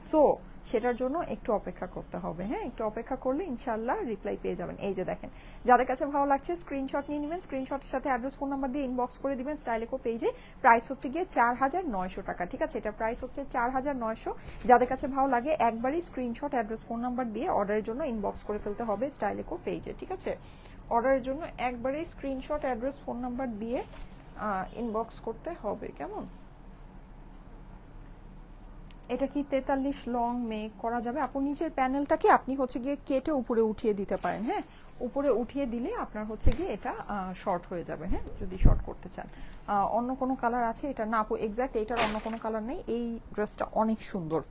সো সেটার জন্য একটু অপেক্ষা করতে হবে, হ্যাঁ একটু অপেক্ষা করলে ইনশাল্লাহ রিপ্লাই পেয়ে যাবেন। এই যে দেখেন, যাদের কাছে ভালো লাগছে স্ক্রিনশট নিয়ে নেবেন, স্ক্রিনশটের সাথে অ্যাড্রেস, ফোন নাম্বার দিয়ে ইনবক্স করে দিবেন স্টাইলেকো পেজে। প্রাইস হচ্ছে গিয়ে 4900 টাকা, ঠিক আছে? এটা প্রাইস হচ্ছে 4900। যাদের কাছে ভালো লাগে একবারই স্ক্রিনশট, অ্যাড্রেস, ফোন নাম্বার দিয়ে অর্ডারের জন্য ইনবক্স করে ফেলতে হবে স্টাইলেকো পেজে, ঠিক আছে? অর্ডারের জন্য একবারেই স্ক্রিনশট, অ্যাড্রেস, ফোন নাম্বার দিয়ে ইনবক্স করতে হবে, কেমন? এটা কি 43 লং মেক করা যাবে? আপু নিচের প্যানেলটাকে আপনি হচ্ছে গিয়ে কেটে উপরে উঠিয়ে দিতে পারেন, হ্যাঁ উপরে উঠিয়ে দিলে আপনার হচ্ছে গিয়ে এটা শর্ট হয়ে যাবে, হ্যাঁ যদি শর্ট করতে চান। অন্য কোনো কালার আছে এটা না আপু, এক্স্যাক্ট এইটার অন্য কোনো কালার নেই। এই ড্রেসটা অনেক সুন্দর,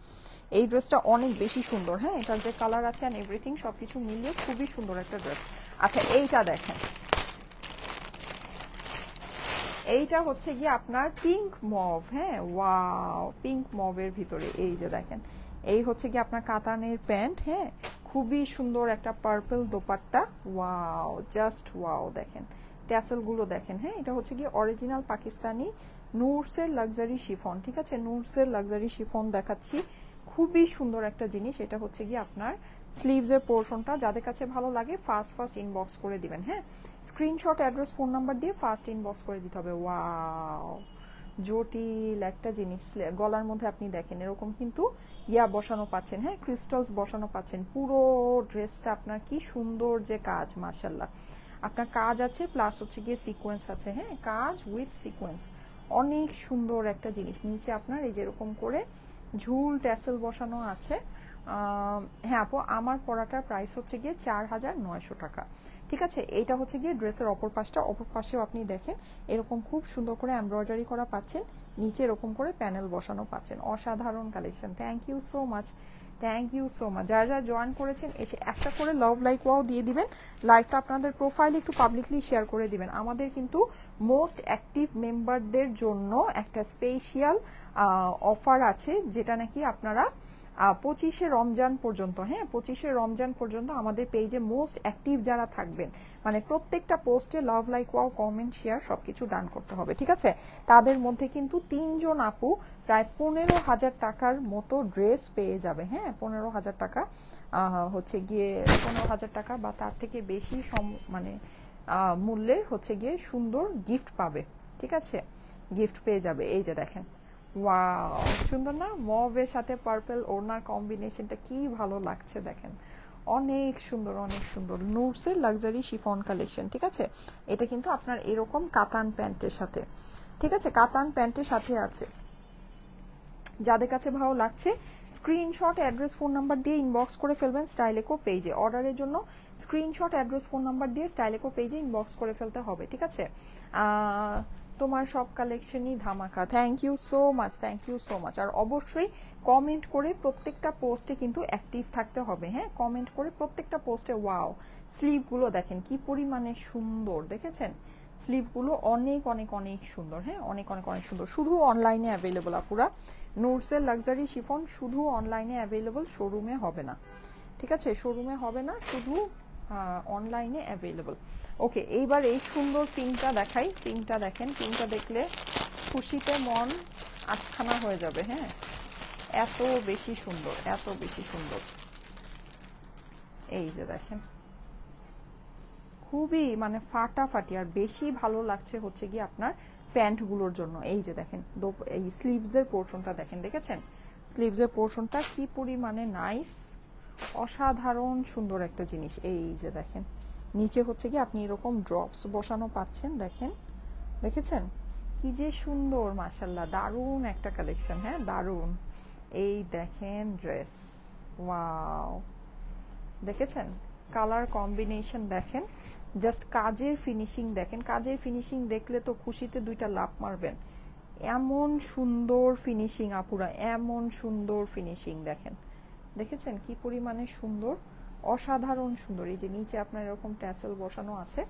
এই ড্রেসটা অনেক বেশি সুন্দর, হ্যাঁ এটার যে কালার আছে অ্যান্ড এভরিথিং সবকিছু মিলিয়ে খুবই সুন্দর একটা ড্রেস। আচ্ছা এইটা দেখেন, এইটা হচ্ছে গিয়ে আপনার পিঙ্ক মভ, হ্যাঁ ওয়াও পিঙ্ক মভের ভিতরে এই যে দেখেন, এই হচ্ছে গিয়ে আপনার কাতানের প্যান্ট, হ্যাঁ খুবই সুন্দর একটা purple dupatta, wow just wow, দেখেন ট্যাসেলগুলো দেখেন, হ্যাঁ এটা হচ্ছে গিয়ে অরিজিনাল পাকিস্তানি নুরসের লাক্সারি শিফন, ঠিক আছে? নুরসের লাক্সারি শিফন দেখাচ্ছি, খুবই সুন্দর একটা জিনিস। এটা হচ্ছে গিয়ে আপনার স্লিভসের পোর্শনটা, যাদের কাছে ভালো লাগে ফার্স্ট ইনবক্স করে দিবেন, হ্যাঁ স্ক্রিনশট, অ্যাড্রেস, ফোন নাম্বার দিয়ে ফার্স্ট ইনবক্স করে দিতে হবে। ওয়াও জটিল একটা জিনিস, গলার মধ্যে আপনি দেখেন এরকম কিন্তু ইয়া বসানো পাচ্ছেন, হ্যাঁ ক্রিস্টালস বসানো পাচ্ছেন, পুরো ড্রেসটা আপনার কি সুন্দর যে কাজ, মাশাল্লাহ আপনার কাজ আছে প্লাস হচ্ছে গিয়ে সিকোয়েন্স আছে, হ্যাঁ কাজ উইথ সিকোয়েন্স, অনেক সুন্দর একটা জিনিস। নিচে আপনার এই যেরকম করে ঝুল ট্যাসেল বসানো আছে। হ্যাঁ আপু আমার পরাটার প্রাইস হচ্ছে গিয়ে 4900 টাকা, ঠিক আছে? এইটা হচ্ছে গিয়ে ড্রেসের অপর পাশটা, অপর পাশেও আপনি দেখেন এরকম খুব সুন্দর করে এমব্রয়ডারি করা পাচ্ছেন, নিচে এরকম করে প্যানেল বসানো পাচ্ছেন, অসাধারণ collection. Thank you so much, thank you so much. যারা যারা জয়েন করেছেন এসে একটা করে লাভ লাইক ওয়াও দিয়ে দিবেন, লাইভটা আপনাদের প্রোফাইলে একটু পাবলিকলি শেয়ার করে দিবেন। আমাদের কিন্তু মোস্ট অ্যাক্টিভ মেম্বারদের জন্য একটা স্পেশাল অফার আছে, যেটা নাকি আপনারা 25শে রমজান পর্যন্ত, হ্যাঁ 25শে রমজান পর্যন্ত আমাদের পেজে মোস্ট অ্যাক্টিভ যারা থাকবেন, মানে প্রত্যেকটা পোস্টে love like wow comment share সবকিছু ডান করতে হবে, ঠিক আছে? তাদের মধ্যে কিন্তু 3 জন আপু প্রায় 15,000 টাকার মতো ড্রেস পেয়ে যাবে, হ্যাঁ 15,000 টাকা হচ্ছে গিয়ে 15,000 টাকা বা তার থেকে বেশি মানে মূল্যের হচ্ছে গিয়ে সুন্দর গিফট পাবে, ঠিক আছে? গিফট পেয়ে যাবে। এই যে দেখেন ওয়াও সুন্দর না, মভের সাথে পার্পল ওড়নার কম্বিনেশনটা কি ভালো লাগছে, দেখেন অনেক সুন্দর, অনেক সুন্দর। নুরসের লাক্সারি শিফন কালেকশন, ঠিক আছে? এটা কিন্তু আপনার এরকম কাতান প্যান্টের সাথে, ঠিক আছে? কাতান প্যান্টের সাথে আছে। যাদের কাছে ভালো লাগছে স্ক্রিনশট, অ্যাড্রেস, ফোন নাম্বার দিয়ে ইনবক্স করে ফেলবেন স্টাইলেকো পেজে। অর্ডারের জন্য স্ক্রিনশট, অ্যাড্রেস, ফোন নাম্বার দিয়ে স্টাইলেকো পেজে ইনবক্স করে ফেলতে হবে, ঠিক আছে? তোমার সব কালেকশনই ধামাকা, thank you so much, thank you so much. আর অবশ্যই কমেন্ট করে প্রত্যেকটা পোস্টে কিন্তু অ্যাক্টিভ থাকতে হবে, হ্যাঁ কমেন্ট করে প্রত্যেকটা পোস্টে। ওয়াও স্লিভগুলো দেখেন কি পরিমাণে সুন্দর, দেখেছেন স্লিভগুলো অনেক অনেক অনেক সুন্দর, হ্যাঁ অনেক অনেক অনেক সুন্দর। শুধু অনলাইনে অ্যাভেলেবল আপুরা, নুরসের লাক্সারি শিফন শুধু অনলাইনে অ্যাভেলেবল, শোরুমে হবে না, ঠিক আছে? শোরুমে হবে না, শুধু অনলাইনে অ্যাভেলেবল। ওকে এইবার এই সুন্দর পিঙ্কটা দেখাই, পিঙ্কটা দেখেন, পিঙ্কটা দেখলে খুশিতে মন আটখানা হয়ে যাবে, হ্যাঁ এত বেশি সুন্দর, এত বেশি সুন্দর। এই যে দেখেন খুবই মানে ফাটাফাটি, আর বেশি ভালো লাগছে হচ্ছে কি আপনার প্যান্টগুলোর জন্য। এই যে দেখেন এই স্লিভসের পোর্শনটা দেখেন, দেখেছেন স্লিভসের পোর্শনটা কি পরিমাণে নাইস, অসাধারণ সুন্দর একটা জিনিস। এই যে দেখেন নিচে হচ্ছে কি আপনি এরকম ড্রপস বসানো পাচ্ছেন, দেখেন দেখেছেন কি কি যে সুন্দর, মাশাআল্লাহ, দারুণ একটা কালেকশন। হ্যাঁ, দারুণ। এই দেখেন ড্রেস, ওয়াও, দেখেছেন কালার কম্বিনেশন, দেখেন জাস্ট কাজের ফিনিশিং দেখেন। কাজের ফিনিশিং দেখলে তো খুশিতে দুইটা লাফ মারবেন। এমন সুন্দর ফিনিশিং আপুরা, এমন সুন্দর ফিনিশিং দেখেন, দেখেছেন কি পরিমাণে সুন্দর, অসাধারণ সুন্দর। এই যে নিচে আপনার এরকম ট্যাসেল বসানো আছে।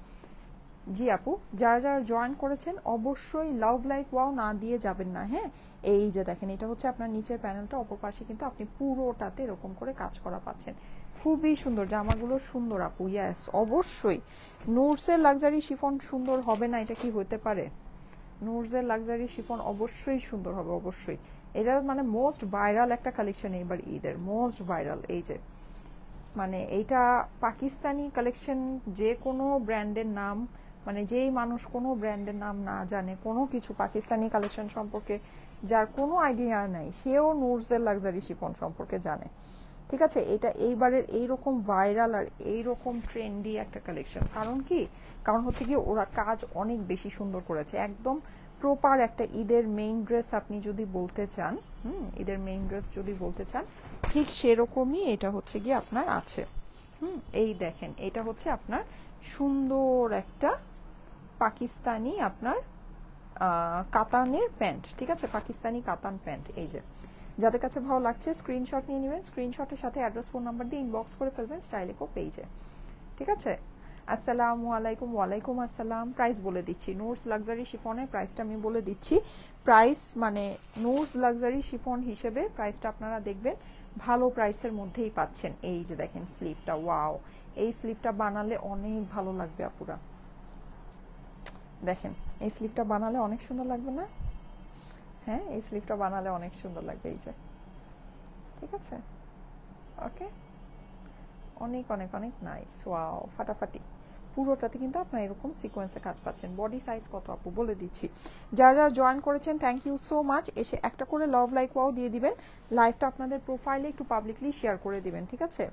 জি আপু, যারা যারা জয়েন করেছেন অবশ্যই লাভ লাইক ওয়াও না দিয়ে যাবেন না। হ্যাঁ, এই যে দেখেন এটা হচ্ছে আপনার নিচের প্যানেলটা, অপর পাশে কিন্তু আপনি পুরোটাতে এরকম করে কাজ করা পাচ্ছেন। খুবই সুন্দর জামাগুলো, সুন্দর আপু, ইয়াস অবশ্যই। নুরসের লাক্সারি শিফন সুন্দর হবে না, এটা কি হতে পারে? নুরসের লাক্সারি শিফন অবশ্যই সুন্দর হবে, অবশ্যই। এটা মানে মোস্ট ভাইরাল একটা কালেকশন এবার ঈদের, মোস্ট ভাইরাল। এই যে মানে এইটা পাকিস্তানি কালেকশন, যে কোনো ব্র্যান্ডের নাম, মানে যেই মানুষ কোনো ব্র্যান্ডের নাম না জানে, কোনো কিছু পাকিস্তানি কালেকশন সম্পর্কে যার কোনো আইডিয়া নাই, সেও নুরসের লাক্সারি শিফন সম্পর্কে জানে। ঠিক আছে, এটা এইবারের এইরকম ভাইরাল আর এইরকম ট্রেন্ডি একটা কালেকশন। কারণ কি? কারণ হচ্ছে কি ওরা কাজ অনেক বেশি সুন্দর করেছে, একদম প্রপার একটা ঈদের মেইন ড্রেস আপনি যদি বলতে চান, ঈদের মেইন ড্রেস যদি বলতে চান, ঠিক সেরকমই এটা হচ্ছে গিয়ে আপনার আছে। এই দেখেন এটা হচ্ছে আপনার সুন্দর একটা পাকিস্তানি আপনার কাতানের প্যান্ট। ঠিক আছে, পাকিস্তানি কাতান প্যান্ট। এই যে যাদের কাছে ভালো লাগছে স্ক্রিনশট নিয়ে নেবেন, স্ক্রিনশটের সাথে অ্যাড্রেস ফোন নাম্বার দিয়ে ইনবক্স করে ফেলবেন স্টাইলেকো পেজে। ঠিক আছে, আসসালামু আলাইকুম। ওয়ালাইকুম আসসালাম। প্রাইস বলে দিচ্ছি, নুরস লাক্সারি শিফনের প্রাইসটা আমি বলে দিচ্ছি। প্রাইস মানে নুরস লাক্সারি শিফন হিসেবে প্রাইসটা আপনারা দেখবেন ভালো প্রাইসের মধ্যেই পাচ্ছেন। এই যে দেখেন স্লিভটা, ওয়াও, এই স্লিভটা বানালে অনেক ভালো লাগবে আপুরা। দেখেন এই স্লিভটা বানালে অনেক সুন্দর লাগবে না? হ্যাঁ, এই স্লিভটা বানালে অনেক সুন্দর লাগবে। এই যে, ঠিক আছে, ওকে, অনেক অনেক অনেক নাইস, ওয়াও, ফাটাফাটি। পুরোটাতে কিন্তু আপনার এরকম সিকোয়েন্সে কাজ পাচ্ছেন। বডি সাইজ কত আপু বলে দিচ্ছি। যারা যারা জয়েন করেছেন থ্যাংক ইউ সো মাচ। এসে একটা করে লাভ লাইক ওয়াও দিয়ে দিবেন, লাইভটা আপনাদের প্রোফাইলে একটু পাবলিকলি শেয়ার করে দিবেন। ঠিক আছে,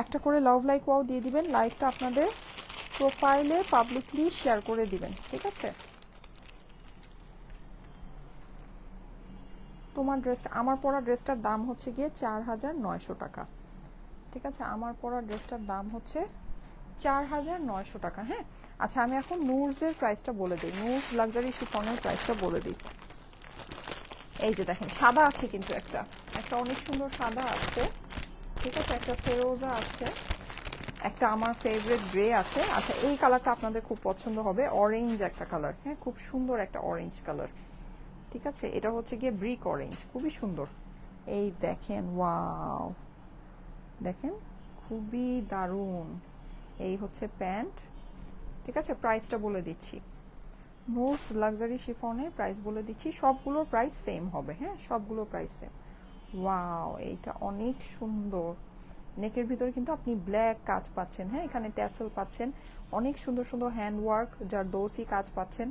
একটা করে লাভ লাইক ওয়াও দিয়ে দিবেন, লাইভটা আপনাদের প্রোফাইলে পাবলিকলি শেয়ার করে দিবেন। ঠিক আছে, তোমার ড্রেসটা, আমার পরা ড্রেসটার দাম হচ্ছে গিয়ে 4900 টাকা। ঠিক আছে, আমার পরা ড্রেসটার দাম হচ্ছে 4900 টাকা। হ্যাঁ, আচ্ছা আমি এখন নুরসের প্রাইসটা বলে দিই, নুরস লাক্সারি শিফনের প্রাইসটা বলে দিই। এই যে দেখেন সাদা আছে, কিন্তু একটা একটা অনেক সুন্দর সাদা আছে। ঠিক আছে, একটা ফেরোজা আছে, একটা আমার ফেভারিট গ্রে আছে। আচ্ছা এই কালারটা আপনাদের খুব পছন্দ হবে, অরেঞ্জ একটা কালার। হ্যাঁ, খুব সুন্দর একটা অরেঞ্জ কালার। ঠিক আছে, এটা হচ্ছে গিয়ে ব্রিক অরেঞ্জ, খুবই সুন্দর। এই দেখেন, ওয়াও, দেখেন খুবই দারুণ। এই হচ্ছে প্যান্ট। ঠিক আছে, প্রাইসটা বলে দিচ্ছি, নুরস লাক্সারি শিফনের প্রাইস বলে দিচ্ছি। সবগুলোর প্রাইস সেম হবে। হ্যাঁ, সবগুলোর প্রাইস সেম। ওয়াও, এইটা অনেক সুন্দর। নেকের ভিতরে কিন্তু আপনি ব্ল্যাক কাজ পাচ্ছেন। হ্যাঁ, এখানে ট্যাসেল পাচ্ছেন, অনেক সুন্দর সুন্দর হ্যান্ড ওয়ার্ক, জারদৌসি কাজ পাচ্ছেন।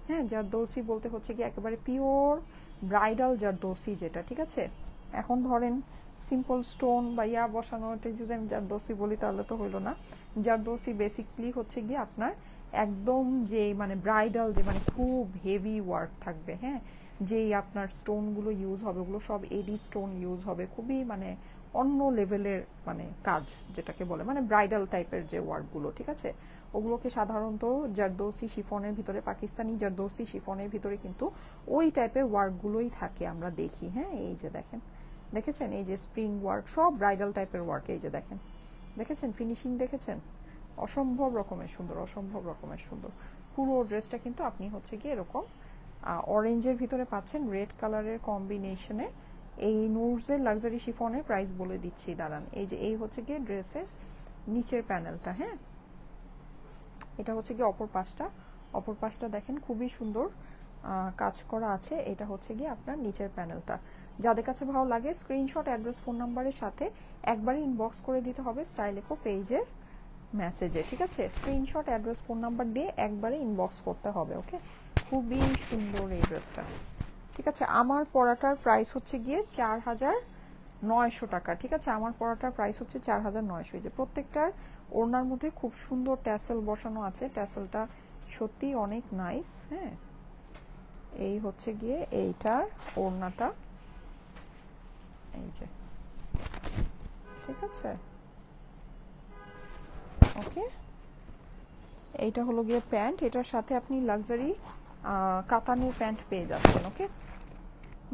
হ্যাঁ, জারদৌসি বলতে হচ্ছে কি একেবারে পিওর ব্রাইডাল জারদৌসি যেটা। ঠিক আছে, এখন ধরেন সিম্পল স্টোন বা ইয়া বসানোটা যদি আমি জারদৌসি বলি তাহলে তো হইলো না। জারদৌসি বেসিকলি হচ্ছে গিয়ে আপনার একদম যে মানে ব্রাইডাল, যে মানে খুব হেভি ওয়ার্ক থাকবে। হ্যাঁ, যেই আপনার স্টোনগুলো ইউজ হবে ওগুলো সব এডি স্টোন ইউজ হবে, খুবই মানে অন্য লেভেলের মানে কাজ যেটাকে বলে, মানে ব্রাইডাল টাইপের যে ওয়ার্কগুলো। ঠিক আছে, ওগুলোকে সাধারণত জারদৌসি শিফনের ভিতরে, পাকিস্তানি জারদৌসি শিফনের ভিতরে কিন্তু ওই টাইপের ওয়ার্কগুলোই থাকে আমরা দেখি। হ্যাঁ, এই যে দেখেন, দেখেছেন এই যে স্প্রিং ওয়ার্ক, সব ব্রাইডাল টাইপের ওয়ার্ক। এই যে দেখেন, দেখেছেন ফিনিশিং, দেখেছেন অসম্ভব রকমের সুন্দর, অসম্ভব রকমের সুন্দর। পুরো ড্রেসটা কিন্তু আপনি হচ্ছে গিয়ে এরকম অরেঞ্জের ভিতরে পাচ্ছেন রেড কালারের কম্বিনেশনে। এই নুরসের লাক্সারি শিফনের প্রাইস বলে দিচ্ছি, দাঁড়ান। এই যে এই হচ্ছে গিয়ে ড্রেসের নিচের প্যানেলটা। হ্যাঁ, এটা হচ্ছে গিয়ে অপর পাশটা, অপর পাশটা দেখেন খুবই সুন্দর কাজ করা আছে। এটা হচ্ছে গিয়ে আপনার নিচের প্যানেলটা। যাদের কাছে ভালো লাগে স্ক্রিনশট অ্যাড্রেস ফোন নাম্বারের সাথে একবারে ইনবক্স করে দিতে হবে স্টাইলেকো পেজের মেসেজে। ঠিক আছে, স্ক্রিনশট অ্যাড্রেস ফোন নাম্বার দিয়ে একবারে ইনবক্স করতে হবে। ওকে, খুবই সুন্দর এই ড্রেসটা। ঠিক আছে, আমার পরাটার প্রাইস হচ্ছে গিয়ে 4900 টাকা। ঠিক আছে, আমার পরাটার প্রাইস হচ্ছে 4900। যে প্রত্যেকটার ওড়নার মধ্যে খুব সুন্দর ট্যাসেল বসানো আছে, ট্যাসেলটা সত্যি অনেক নাইস। হ্যাঁ, এই হচ্ছে গিয়ে এইটার ওড়নাটা, এই যে, ঠিক আছে। ওকে, এইটা হলো গিয়ে প্যান্ট, এটার সাথে আপনি লাক্সারি কাতানের প্যান্ট পেয়ে যাচ্ছেন। ওকে,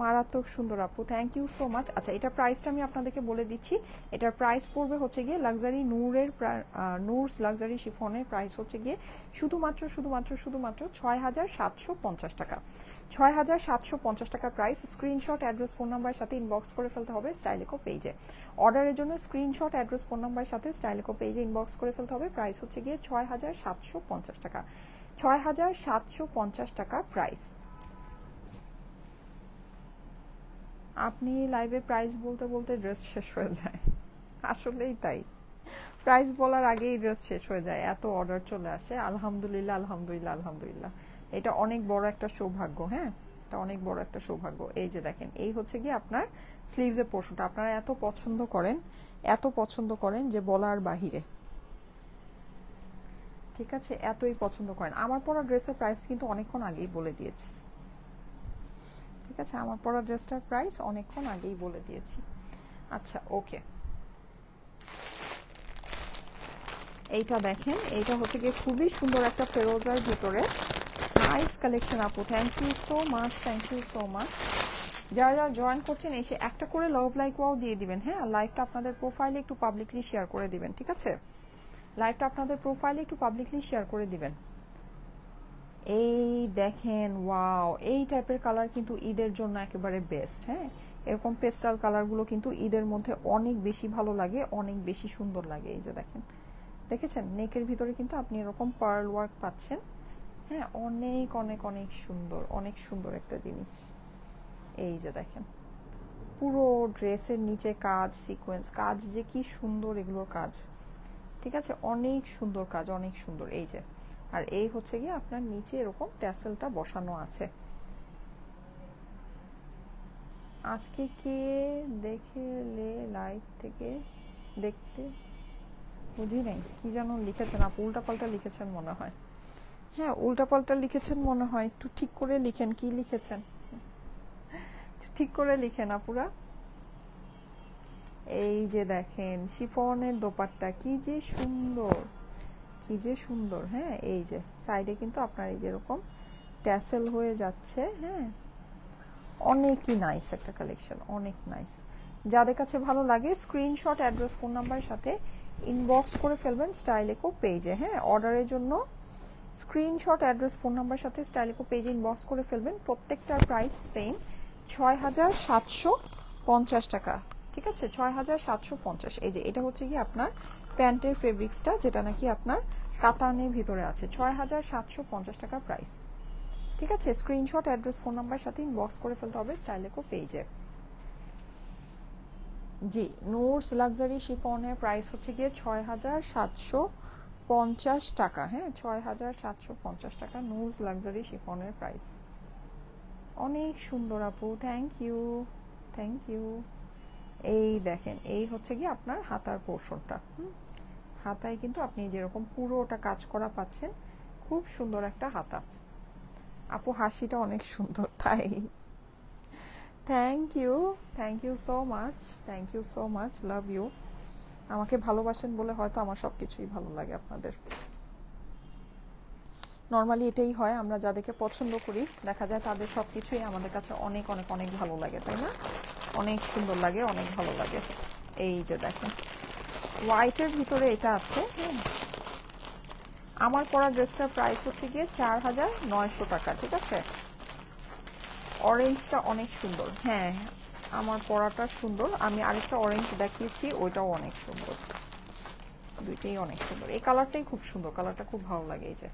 মারাত্মক সুন্দর আপু, থ্যাংক ইউ সো মাচ। আচ্ছা, এটা প্রাইসটা আমি আপনাদেরকে বলে দিচ্ছি। এটার প্রাইস পড়বে হচ্ছে গিয়ে লাক্সারি নূরস লাক্সারি শিফনের প্রাইস হচ্ছে গিয়ে শুধুমাত্র ৬,৭৫০ টাকা। ৬,৭৫০ টাকা প্রাইস। স্ক্রিনশট, অ্যাড্রেস, ফোন নাম্বারের সাথে ইনবক্স করে ফেলতে হবে স্টাইলেকো পেজে। অর্ডারের জন্য স্ক্রিনশট, অ্যাড্রেস, ফোন নাম্বারের সাথে স্টাইলেকো পেজে ইনবক্স করে ফেলতে হবে। প্রাইস হচ্ছে গিয়ে ৬,৭৫০ টাকা। ৬,৭৫০ টাকা প্রাইস। আপনি লাইভে প্রাইস বলতে বলতে ড্রেস শেষ হয়ে যায়, আসলেই তাই। প্রাইস বলার আগেই ড্রেস শেষ হয়ে যায়, এত অর্ডার চলে আসে। আলহামদুলিল্লাহ, আলহামদুলিল্লাহ, আলহামদুলিল্লাহ। এটা অনেক বড় একটা সৌভাগ্য। হ্যাঁ, এটা অনেক বড় একটা সৌভাগ্য। এই যে দেখেন, এই হচ্ছে কি আপনার স্লিভসের পোর্শনটা। আপনারা এত পছন্দ করেন যে বলার বাহিরে, ঠিক আছে, এতই পছন্দ করেন। আমার পরা ড্রেসের প্রাইস কিন্তু অনেকক্ষণ আগেই বলে দিয়েছি, ঠিক আছে, আমার পরা ড্রেসটার প্রাইস অনেকক্ষণ আগেই বলে দিয়েছি। আচ্ছা, ওকে, এইটা দেখেন, এইটা হচ্ছে গিয়ে খুবই সুন্দর একটা ফেরোজার ভিতরে নাইস কালেকশন আপু, thank you so much, thank you so much. যারা যারা জয়েন করছেন এসে একটা করে লাভ লাইক ওয়াও দিয়ে দিবেন। হ্যাঁ, আর লাইভটা আপনাদের প্রোফাইলে একটু পাবলিকলি শেয়ার করে দিবেন, ঠিক আছে, লাইভটা আপনাদের প্রোফাইলে একটু পাবলিকলি শেয়ার করে দিবেন। এই দেখেন, ওয়াও, এই টাইপের কালার কিন্তু ঈদের জন্য একেবারে বেস্ট। হ্যাঁ, এরকম পেস্টাল কালারগুলো কিন্তু ঈদের মধ্যে অনেক বেশি ভালো লাগে, অনেক বেশি সুন্দর লাগে। এই যে দেখেন, দেখেছেন, নেকের ভিতরে কিন্তু আপনি এরকম পার্ল ওয়ার্ক পাচ্ছেন। হ্যাঁ, অনেক অনেক অনেক সুন্দর, অনেক সুন্দর একটা জিনিস। এই যে দেখেন, পুরো ড্রেসের নিচে কাজ, সিকোয়েন্স কাজ, যে কি সুন্দর এগুলোর কাজ, ঠিক আছে, অনেক সুন্দর কাজ, অনেক সুন্দর। এই যে, আর এই হচ্ছে গিয়ে আপনার নিচে এরকম ট্যাসেলটা বসানো আছে। আজকে কে দেখলে লাইভ থেকে দেখতে বুঝি নাই, কি যেন লিখেছেন আপু, উল্টাপাল্টা লিখেছেন মনে হয়। হ্যাঁ, উল্টাপাল্টা লিখেছেন মনে হয়, একটু ঠিক করে লিখেন, কি লিখেছেন ঠিক করে লিখেন আপুরা। এই যে দেখেন, শিফনের দোপাট্টা কি যে সুন্দর, কি যে সুন্দর। হ্যাঁ, এই যে সাইডে কিন্তু আপনার এই যেরকম ট্যাসেল হয়ে যাচ্ছে। হ্যাঁ, অনেকই নাইস একটা কালেকশন, অনেক নাইস। যাদের কাছে ভালো লাগে স্ক্রিনশট, অ্যাড্রেস, ফোন নাম্বারের সাথে ইনবক্স করে ফেলবেন স্টাইলেকো পেজে। হ্যাঁ, অর্ডারের জন্য স্ক্রিনশট, অ্যাড্রেস, ফোন নাম্বারের সাথে স্টাইলেকো পেজে ইনবক্স করে ফেলবেন। প্রত্যেকটার প্রাইস সেম, ৬,৭৫০ টাকা, ঠিক আছে, ৬,৭৫০। এই যে এটা হচ্ছে কি আপনার প্যান্টের ফেব্রিক্সটা, যেটা নাকি আপনার কাতানের ভিতরে আছে। ৬,৭৫০ টাকা প্রাইস, ঠিক আছে। স্ক্রিনশট, অ্যাড্রেস, ফোন নাম্বারের সাথে ইনবক্স করে ফেলতে হবে স্টাইলেকো পেজে। জি, নূরস লাক্সারি শিফনের প্রাইস হচ্ছে গিয়ে ৬,৭৫০ টাকা। হ্যাঁ, ৬,৭৫০ টাকা নূরস লাক্সারি শিফনের প্রাইস। অনেক সুন্দর আপু, থ্যাংক ইউ, থ্যাংক ইউ। এই দেখেন, এই হচ্ছে গিয়ে আপনার হাতার পোর্শনটা। হাতায় কিন্তু আপনি যেরকম পুরোটা কাজ করা পাচ্ছেন, খুব সুন্দর একটা হাতা। আপু হাসিটা অনেক সুন্দর, তাই, thank you so much, thank you so much, love you. আমাকে ভালোবাসেন বলে হয়তো আমার সব কিছুই ভালো লাগে আপনাদের। নর্মালি এটাই হয়, আমরা যাদেরকে পছন্দ করি দেখা যায় তাদের সব কিছুই আমাদের কাছে অনেক অনেক অনেক ভালো লাগে, তাই না, অনেক সুন্দর লাগে, অনেক ভালো লাগে। এই যে দেখেন, হোয়াইটের ভিতরে এটা আছে। আমার পরা ড্রেসটার প্রাইস হচ্ছে গিয়ে ৪,৯০০ টাকা, ঠিক আছে। অরেঞ্জটা অনেক সুন্দর। হ্যাঁ, আমার পরাটা সুন্দর, আমি আরেকটা অরেঞ্জ দেখিয়েছি, ওইটাও অনেক সুন্দর, দুইটাই অনেক সুন্দর। এই কালারটাই খুব সুন্দর, কালারটা খুব ভালো লাগে। এই যে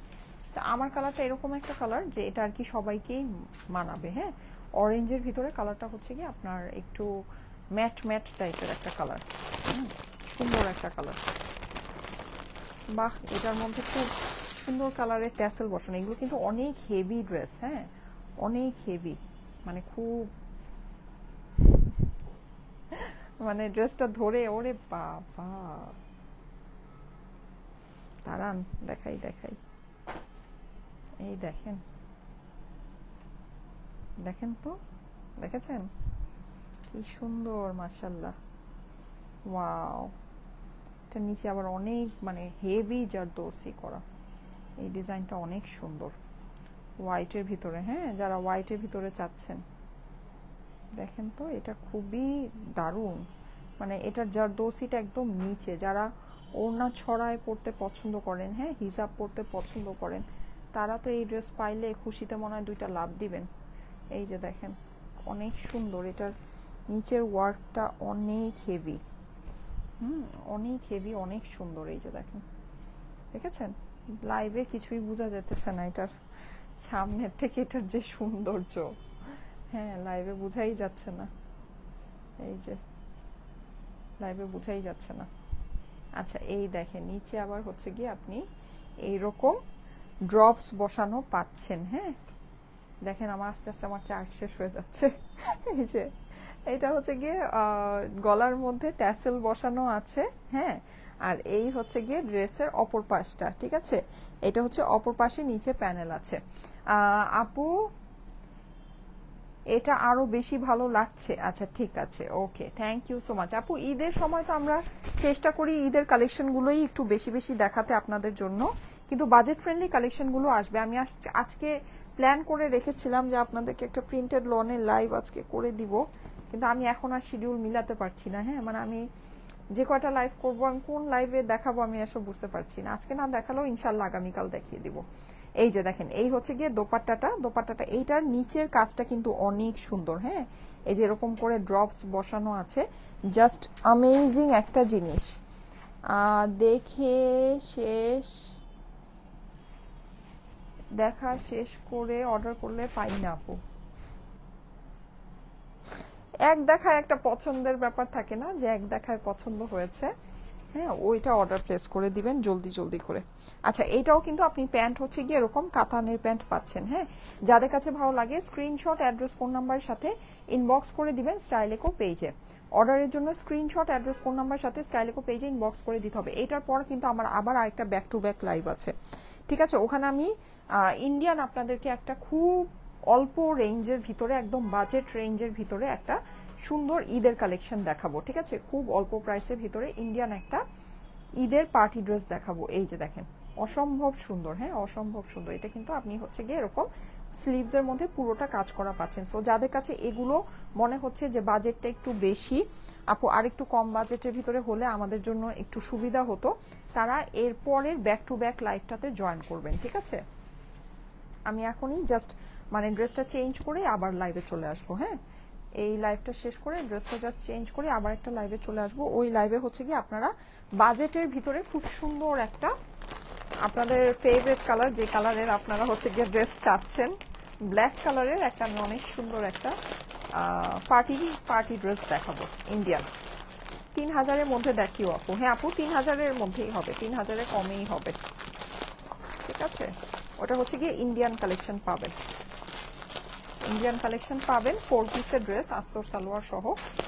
আমার কালারটা এরকম একটা কালার যে এটা আর কি সবাইকেই মানাবে। হ্যাঁ, অরেঞ্জের ভিতরে কালারটা হচ্ছে কি আপনার একটু ম্যাট ম্যাট টাইপের একটা কালার, সুন্দর একটা কালার। বাহ, এটার মধ্যে খুব সুন্দর কালারের ট্যাসেল বসানো। এগুলো কিন্তু অনেক হেভি ড্রেস। হ্যাঁ, অনেক হেভি, মানে খুব, মানে ড্রেসটা ধরে, ওরে বাবা, দাঁড়ান দেখাই, এই দেখেন, দেখেন তো, দেখেছেন কি সুন্দর মাশাআল্লাহ। ওয়াও, এটা নিচে আবার অনেক মানে হেভি জারদৌসি করা, এই ডিজাইনটা অনেক সুন্দর হোয়াইটের ভিতরে। হ্যাঁ, যারা হোয়াইটের ভিতরে চাচ্ছেন দেখেন তো, এটা খুবই দারুণ। মানে এটার জারদৌসিটা একদম নিচে, যারা ওড়না ছড়ায় পরতে পছন্দ করেন, হ্যাঁ হিজাব পরতে পছন্দ করেন, তারা তো এই ড্রেস পাইলে খুশিতে মনে হয় দুইটা লাভ দিবেন। এই যে দেখেন অনেক সুন্দর, এটার নিচের ওয়ার্কটা অনেক হেভি, অনেক হেভি, অনেক সুন্দর। এই যে দেখেন, দেখেছেন লাইভে কিছুই বোঝা যেতেছে না এটার সামনের থেকে এটার যে সৌন্দর্য, হ্যাঁ লাইভে বোঝাই যাচ্ছে না, এই যে লাইভে বোঝাই যাচ্ছে না। আচ্ছা এই দেখেন নিচে আবার হচ্ছে গিয়ে আপনি এইরকম ড্রপস বসানো পাচ্ছেন। হ্যাঁ দেখেন আমার আস্তে আস্তে আমার চার্জ শেষ হয়ে যাচ্ছে। এই যে এটা হচ্ছে গিয়ে গলার মধ্যে ট্যাসেল বসানো আছে। হ্যাঁ, আর এই হচ্ছে গিয়ে ড্রেসের অপর পাশটা, ঠিক আছে, এটা হচ্ছে অপর পাশে নিচে প্যানেল আছে। আপু এটা আরো বেশি ভালো লাগছে। আচ্ছা ঠিক আছে, ওকে, থ্যাংক ইউ সো মাচ আপু। ঈদের সময় তো আমরা চেষ্টা করি ঈদের কালেকশনগুলোই একটু বেশি বেশি দেখাতে আপনাদের জন্য, কিন্তু বাজেট ফ্রেন্ডলি কালেকশনগুলো আসবে। আমি আজকে প্ল্যান করে রেখেছিলাম যে আপনাদেরকে একটা প্রিন্টেড লনের লাইভ আজকে করে দিব, কিন্তু আমি এখন আর শিডিউল মিলাতে পারছি না। হ্যাঁ মানে আমি যে কয়টা লাইভ করবো, আমি কোন লাইভে দেখাবো আমি আসলে বুঝতে পারছি না। আজকে না দেখালেও ইনশাল্লাহ আগামীকাল দেখিয়ে দিব। এই যে দেখেন এই হচ্ছে গিয়ে দোপাট্টাটা এইটার নিচের কাজটা কিন্তু অনেক সুন্দর। হ্যাঁ, এই যে এরকম করে ড্রপস বসানো আছে, জাস্ট অ্যামেজিং একটা জিনিস। দেখা শেষ করে অর্ডার করলে পাই না আপু। এক দেখায় একটা পছন্দের ব্যাপার থাকে না, যে এক দেখায় পছন্দ হয়েছে, হ্যাঁ ওইটা অর্ডার প্লেস করে দিবেন জলদি জলদি করে। আচ্ছা এইটাও কিন্তু আপনি প্যান্ট হচ্ছে গিয়ে এরকম কাতানের প্যান্ট পাচ্ছেন। হ্যাঁ, যাদের কাছে ভালো লাগে স্ক্রিনশট, অ্যাড্রেস, ফোন নাম্বারের সাথে ইনবক্স করে দিবেন স্টাইলেকো পেজে। অর্ডারের জন্য স্ক্রিনশট, অ্যাড্রেস, ফোন নাম্বার সাথে স্টাইলেকো পেজে ইনবক্স করে দিতে হবে। এটার পর কিন্তু আমার আবার আরেকটা ব্যাক টু ব্যাক লাইভ আছে, ঠিক আছে, ওখানে আমি ইন্ডিয়ান আপনাদেরকে একটা খুব অল্প রেঞ্জের ভিতরে, একদম বাজেট রেঞ্জের ভিতরে একটা সুন্দর ঈদের কালেকশন দেখাবো, ঠিক আছে, খুব অল্প প্রাইসের ভিতরে ইন্ডিয়ান একটা ঈদের পার্টি ড্রেস দেখাবো। এই যে দেখেন অসম্ভব সুন্দর, হ্যাঁ অসম্ভব সুন্দর। এটা কিন্তু আপনি হচ্ছে গিয়ে এরকম স্লিভসের মধ্যে পুরোটা কাজ করা পাচ্ছেন। সো যাদের কাছে এগুলো মনে হচ্ছে যে বাজেটটা একটু বেশি, আপু আর একটু কম বাজেটের ভিতরে হলে আমাদের জন্য একটু সুবিধা হতো, তারা এরপরের ব্যাক টু ব্যাক লাইভটাতে জয়েন করবেন, ঠিক আছে। আমি এখনই জাস্ট মানে ড্রেসটা চেঞ্জ করে আবার লাইভে চলে আসবো। হ্যাঁ, এই লাইভটা শেষ করে ড্রেসটা জাস্ট চেঞ্জ করে আবার একটা লাইভে চলে আসবো। ওই লাইভে হচ্ছে কি আপনারা বাজেটের ভিতরে খুব সুন্দর একটা আপনাদের ফেভারিট কালার, যে কালারের আপনারা হচ্ছে গিয়ে ড্রেস চাচ্ছেন, ব্ল্যাক কালারের একটা আমি অনেক সুন্দর একটা পার্টি ড্রেস দেখাবো ইন্ডিয়ান। 3000-এর মধ্যে দেখিও আপু। হ্যাঁ আপু 3000-এর মধ্যেই হবে, 3000-এর কমেই হবে, ঠিক আছে। ওটা হচ্ছে গিয়ে ইন্ডিয়ান কালেকশন পাবেন, ইন্ডিয়ান কালেকশন পাবেন 4 পিসের ড্রেস আস্তর সালোয়ার সহ।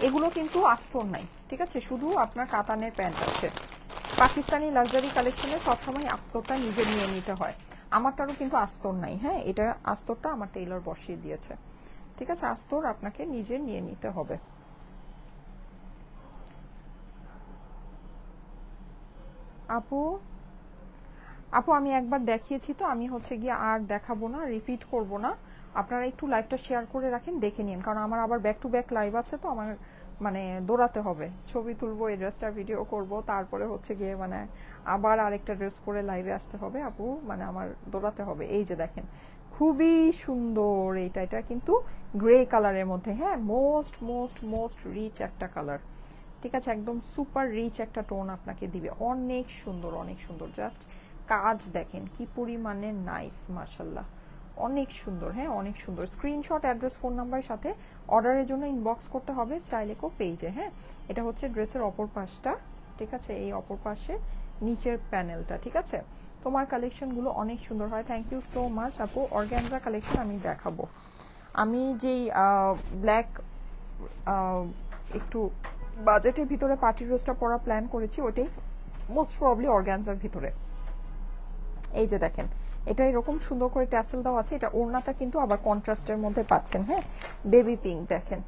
এগুলো কিন্তু আস্তর নাই, ঠিক আছে, শুধু আপনার কাতানের প্যান্ট আছে। পাকিস্তানি লাক্সারি কালেকশনে সবসময় আস্তরটা নিজে নিয়ে নিতে হয়, আমারটারও কিন্তু আস্তর নাই। হ্যাঁ, এটা আস্তরটা আমার টেইলর বসিয়ে দিয়েছে, ঠিক আছে, আস্তর আপনাকে নিজে নিয়ে নিতে হবে। আপু আমি একবার দেখিয়েছি তো, আমি হচ্ছে গিয়ে আর দেখাবো না, রিপিট করব না। আপনারা একটু লাইভটা শেয়ার করে রাখেন, দেখে নিন, কারণ আমার আবার ব্যাক টু ব্যাক লাইভ আছে, তো আমার মানে দৌড়াতে হবে, ছবি তুলবো, এই ড্রেসটার ভিডিও করব, তারপরে হচ্ছে গিয়ে মানে আবার আরেকটা ড্রেস পরে লাইভে আসতে হবে আপু, মানে আমার দৌড়াতে হবে। এই যে দেখেন খুবই সুন্দর এটা কিন্তু গ্রে কালারের মধ্যে। হ্যাঁ, মোস্ট মোস্ট মোস্ট রিচ একটা কালার, ঠিক আছে, একদম সুপার রিচ একটা টোন আপনাকে দিবে, অনেক সুন্দর অনেক সুন্দর। জাস্ট কাজ দেখেন কি পরিমাণে নাইস, মাশাল্লাহ অনেক সুন্দর। হ্যাঁ অনেক সুন্দর। স্ক্রিনশট, অ্যাড্রেস, ফোন নাম্বারের সাথে অর্ডারের জন্য ইনবক্স করতে হবে স্টাইলেকো পেজে। হ্যাঁ, এটা হচ্ছে ড্রেসের অপর পাশটা, ঠিক আছে, এই অপর পাশে নিচের প্যানেলটা, ঠিক আছে। তোমার কালেকশনগুলো অনেক সুন্দর হয়, থ্যাংক ইউ সো মাচ আপু। অর্গানজা কালেকশন আমি দেখাবো, আমি যেই ব্ল্যাক একটু বাজেটের ভিতরে পার্টি ড্রেসটা পরা প্ল্যান করেছি, ওটাই মোস্ট প্রবলি অর্গানজার ভিতরে। এই যে দেখেন এটা এরকম সুন্দর করে ট্যাসেল দেওয়া আছে। এটা ওড়নাটা কিন্তু আবার কন্ট্রাস্টের মধ্যে পাচ্ছেন। হ্যাঁ, বেবি পিঙ্ক দেখেন,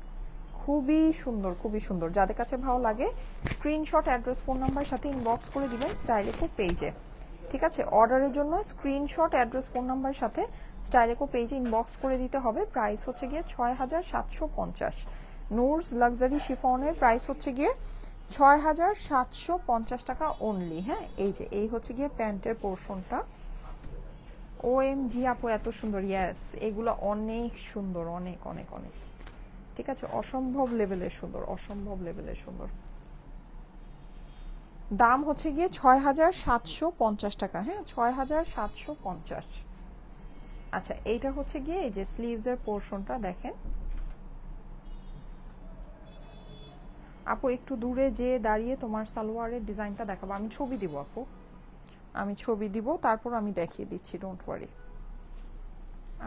খুবই সুন্দর, খুবই সুন্দর। যাদের কাছে ভালো লাগে স্ক্রিনশট, অ্যাড্রেস, ফোন নাম্বার সাথে ইনবক্স করে দিবেন স্টাইলেকো পেজে। ঠিক আছে, অর্ডারের জন্য স্ক্রিনশট, অ্যাড্রেস, ফোন নাম্বার সাথে স্টাইলেকো পেজে ইনবক্স করে দিতে হবে। প্রাইস হচ্ছে গিয়ে ৬,৭৫০। নূরস লাক্সারি শিফনের প্রাইস হচ্ছে গিয়ে ৬,৭৫০ টাকা অনলি। হ্যাঁ, এই যে এই হচ্ছে গিয়ে প্যান্টের পোর্শনটা। OMG আপু এত সুন্দর। ইয়েস, এগুলো অনেক সুন্দর, অনেক অনেক অনেক। ঠিক আছে, অসম্ভব লেভেলের সুন্দর, অসম্ভব লেভেলের সুন্দর। দাম হচ্ছে গিয়ে ৬,৭৫০ টাকা। হ্যাঁ, ৬,৭৫০। আচ্ছা, এইটা হচ্ছে গিয়ে এই যে স্লিভসের পোর্শনটা দেখেন। আপু একটু দূরে যে দাঁড়িয়ে তোমার সালোয়ারের ডিজাইনটা দেখাবো। আমি ছবি দিব আপু, আমি ছবি দিব, তারপর আমি দেখিয়ে দিচ্ছি, ডোন্ট ওয়ারি।